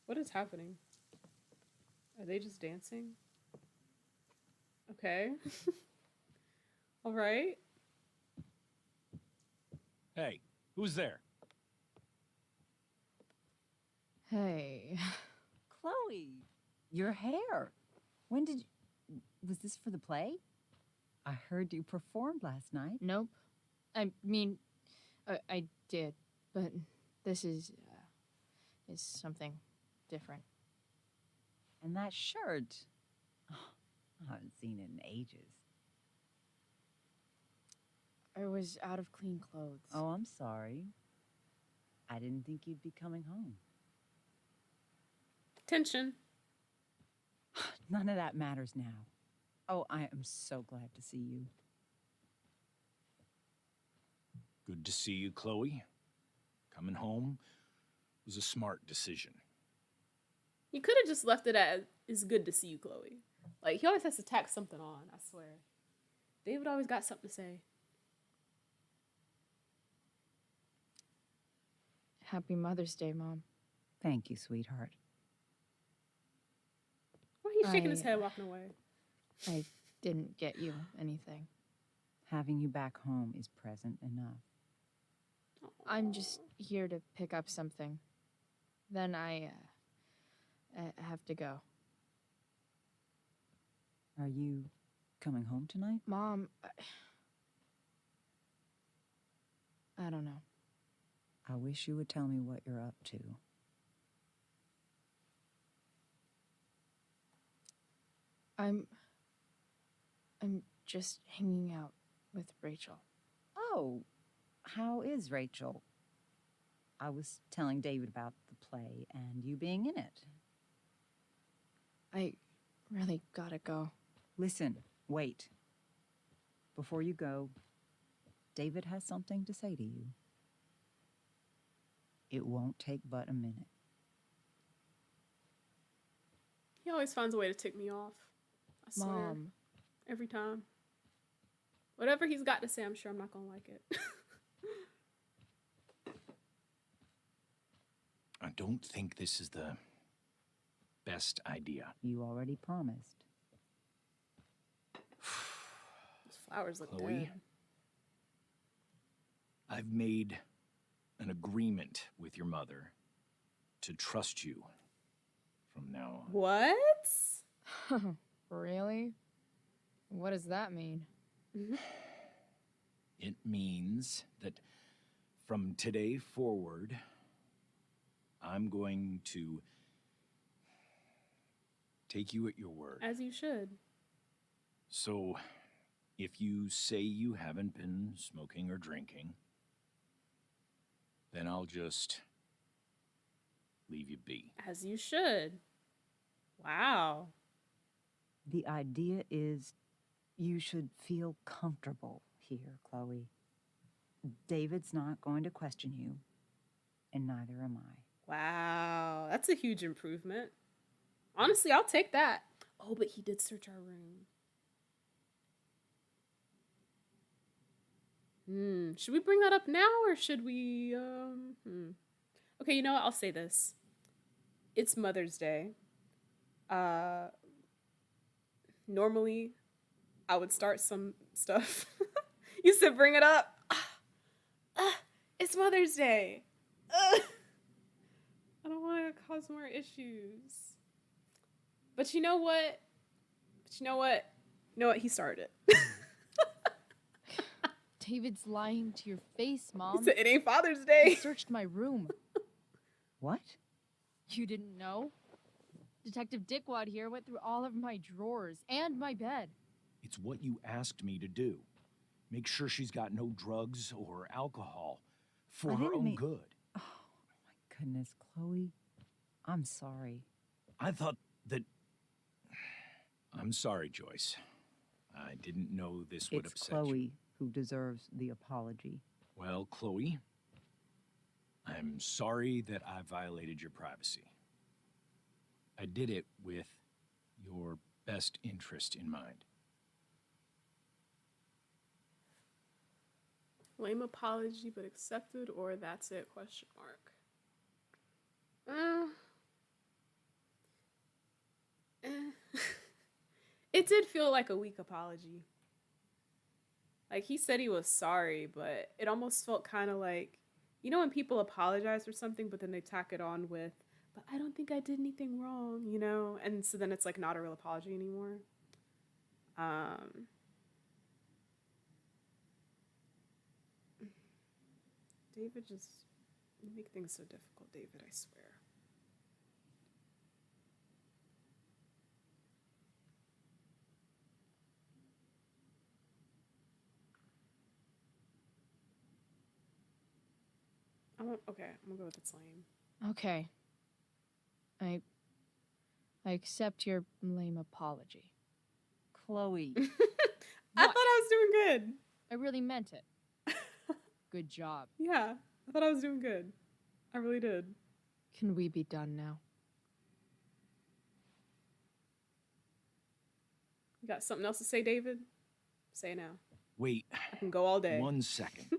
What is happening? Are they just dancing? Okay. All right. Hey, who's there? Hey. Chloe, your hair. When did you... Was this for the play? I heard you performed last night. Nope. I mean, I did, but this is something different. And that shirt. Oh, I haven't seen it in ages. I was out of clean clothes. Oh, I'm sorry. I didn't think you'd be coming home. Tension. None of that matters now. Oh, I am so glad to see you. Good to see you, Chloe. Coming home was a smart decision. You could have just left it as, "It's good to see you, Chloe." Like, he always has to tack something on, I swear. David always got something to say. Happy Mother's Day, Mom. Thank you, sweetheart. Why are you shaking his head walking away? I didn't get you anything. Having you back home is present enough. I'm just here to pick up something. Then I have to go. Are you coming home tonight? Mom, I don't know. I wish you would tell me what you're up to. I'm just hanging out with Rachel. Oh, how is Rachel? I was telling David about the play and you being in it. I really gotta go. Listen, wait. Before you go, David has something to say to you. It won't take but a minute. He always finds a way to tick me off. I swear. Mom. Every time. Whatever he's got to say, I'm sure I'm not going to like it. I don't think this is the best idea. You already promised. Those flowers look Chloe? dead. I've made an agreement with your mother to trust you from now on. What? Really? What does that mean? It means that from today forward, I'm going to take you at your word. As you should. So, if you say you haven't been smoking or drinking, then I'll just leave you be. As you should. Wow. The idea is you should feel comfortable here, Chloe. David's not going to question you, and neither am I. Wow. That's a huge improvement. Honestly, I'll take that. Oh, but he did search our room. Should we bring that up now or should we, Okay, you know what? I'll say this. It's Mother's Day. Normally, I would start some stuff. You said bring it up. It's Mother's Day. I don't want to cause more issues. But you know what? You know what? He started it. David's lying to your face, Mom. He said it ain't Father's Day. He searched my room. What? You didn't know? Detective Dickwad here went through all of my drawers and my bed. It's what you asked me to do. Make sure she's got no drugs or alcohol for her own good. Oh, my goodness, Chloe. I'm sorry. I thought that... I'm sorry, Joyce. I didn't know this would It's upset you. Chloe who deserves the apology. Well, Chloe, I'm sorry that I violated your privacy. I did it with your best interest in mind. Lame apology, but accepted, or that's it? Question mark. It did feel like a weak apology. Like, he said he was sorry, but it almost felt kind of like, you know when people apologize for something, but then they tack it on with, but I don't think I did anything wrong, you know? And so then it's like not a real apology anymore. David you make things so difficult, David, I swear. Okay, I'm gonna go with it's lame. Okay. I accept your lame apology. Chloe. I thought I was doing good. I really meant it. Good job. Yeah, I thought I was doing good. I really did. Can we be done now? You got something else to say, David? Say it now. Wait. I can go all day. 1 second.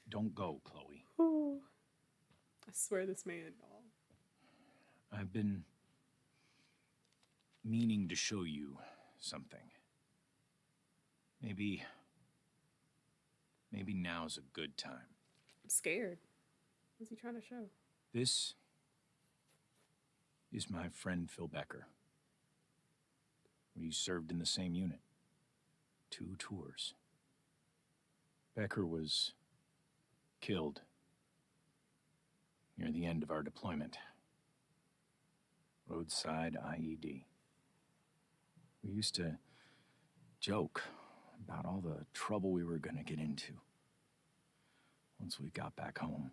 Don't go, Chloe. Oh, I swear this man, y'all. I've been meaning to show you something. Maybe now's a good time. I'm scared. What's he trying to show? This is my friend Phil Becker. We served in the same unit. 2 tours. Becker was killed near the end of our deployment. Roadside IED. We used to joke about all the trouble we were gonna get into once we got back home.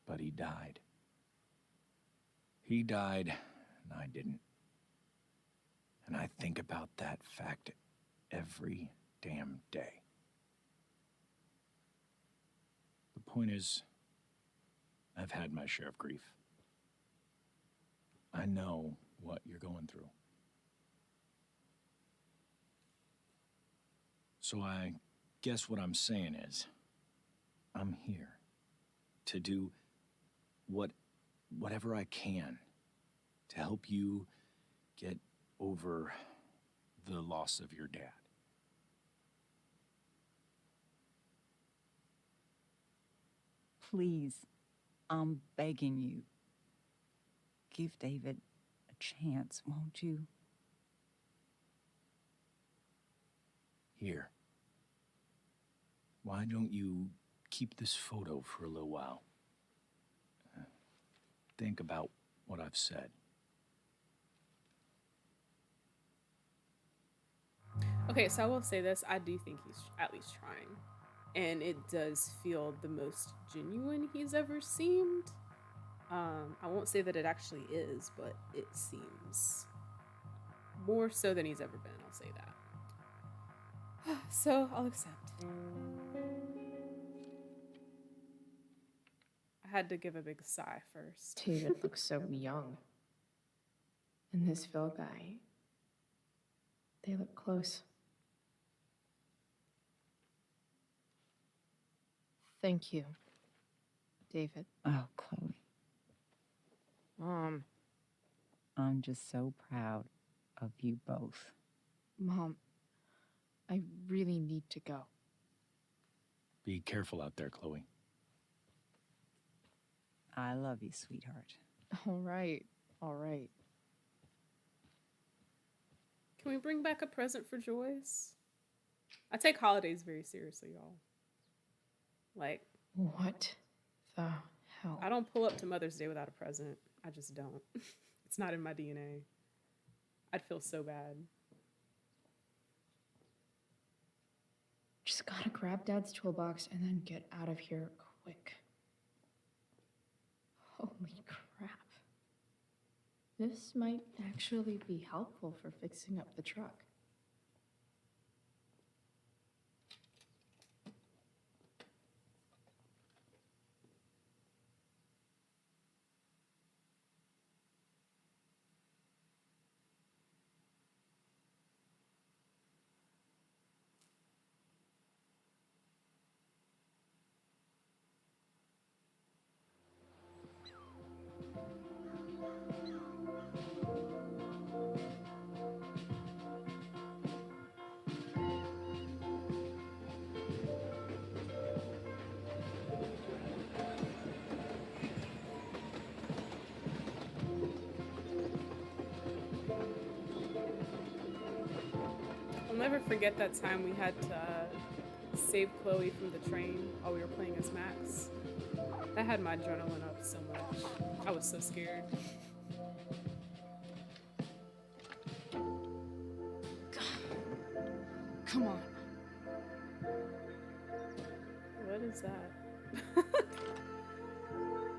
But he died. He died, and I didn't. And I think about that fact every damn day. The point is, I've had my share of grief. I know what you're going through. So I guess what I'm saying is, I'm here to do whatever I can to help you get over the loss of your dad. Please, I'm begging you. Give David a chance, won't you? Here. Why don't you keep this photo for a little while? Think about what I've said. Okay, so I will say this. I do think he's at least trying. And it does feel the most genuine he's ever seemed. I won't say that it actually is, but it seems more so than he's ever been. I'll say that. So I'll accept. I had to give a big sigh first. David looks so young. And this Phil guy, they look close. Thank you, David. Oh, Chloe. Mom. I'm just so proud of you both. Mom, I really need to go. Be careful out there, Chloe. I love you, sweetheart. All right, all right. Can we bring back a present for Joyce? I take holidays very seriously, y'all. Like, What the hell? I don't pull up to Mother's Day without a present. I just don't. It's not in my DNA. I'd feel so bad. Just gotta grab Dad's toolbox and then get out of here quick. Holy crap. This might actually be helpful for fixing up the truck. I'll never forget that time we had to save Chloe from the train while we were playing as Max. That had my adrenaline up so much. I was so scared. Come on. What is that?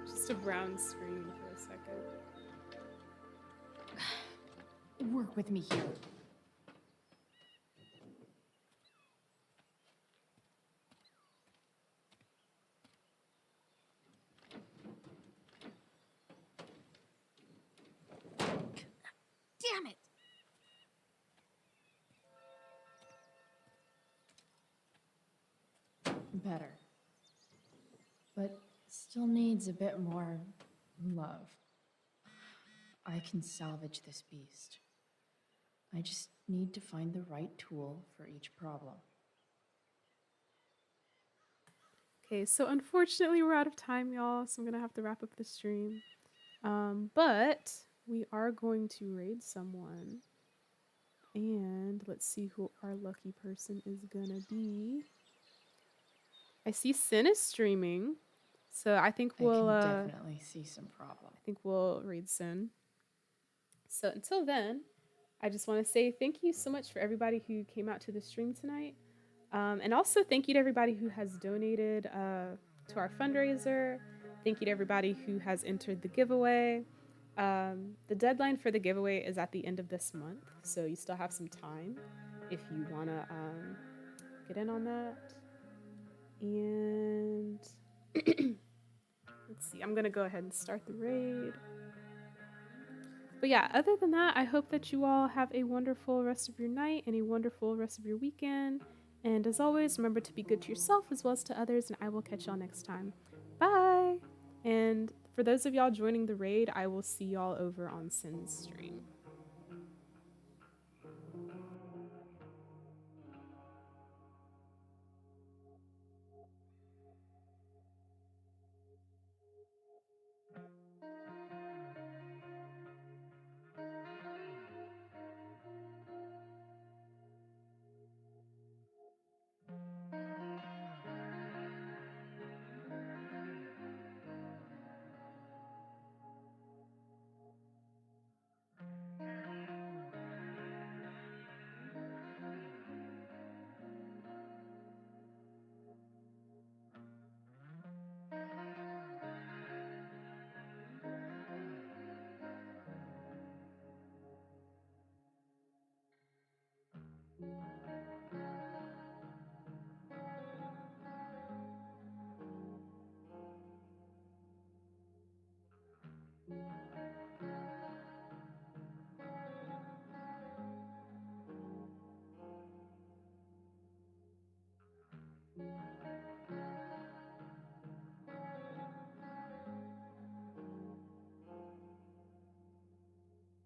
Just a brown screen for a second. Work with me here. Damn it! Better. But still needs a bit more love. I can salvage this beast. I just need to find the right tool for each problem. Okay, so unfortunately we're out of time, y'all, so I'm gonna have to wrap up the stream. But we are going to raid someone. And let's see who our lucky person is gonna be. I see Sin is streaming, so I think we'll I can definitely see some problem. I think we'll raid Sin. So until then, I just want to say thank you so much for everybody who came out to the stream tonight. And also thank you to everybody who has donated to our fundraiser. Thank you to everybody who has entered the giveaway. The deadline for the giveaway is at the end of this month, so you still have some time if you want to get in on that. And let's see, I'm going to go ahead and start the raid. But yeah, other than that, I hope that you all have a wonderful rest of your night and a wonderful rest of your weekend. And as always, remember to be good to yourself as well as to others, and I will catch y'all next time. Bye! And for those of y'all joining the raid, I will see y'all over on Sin's stream.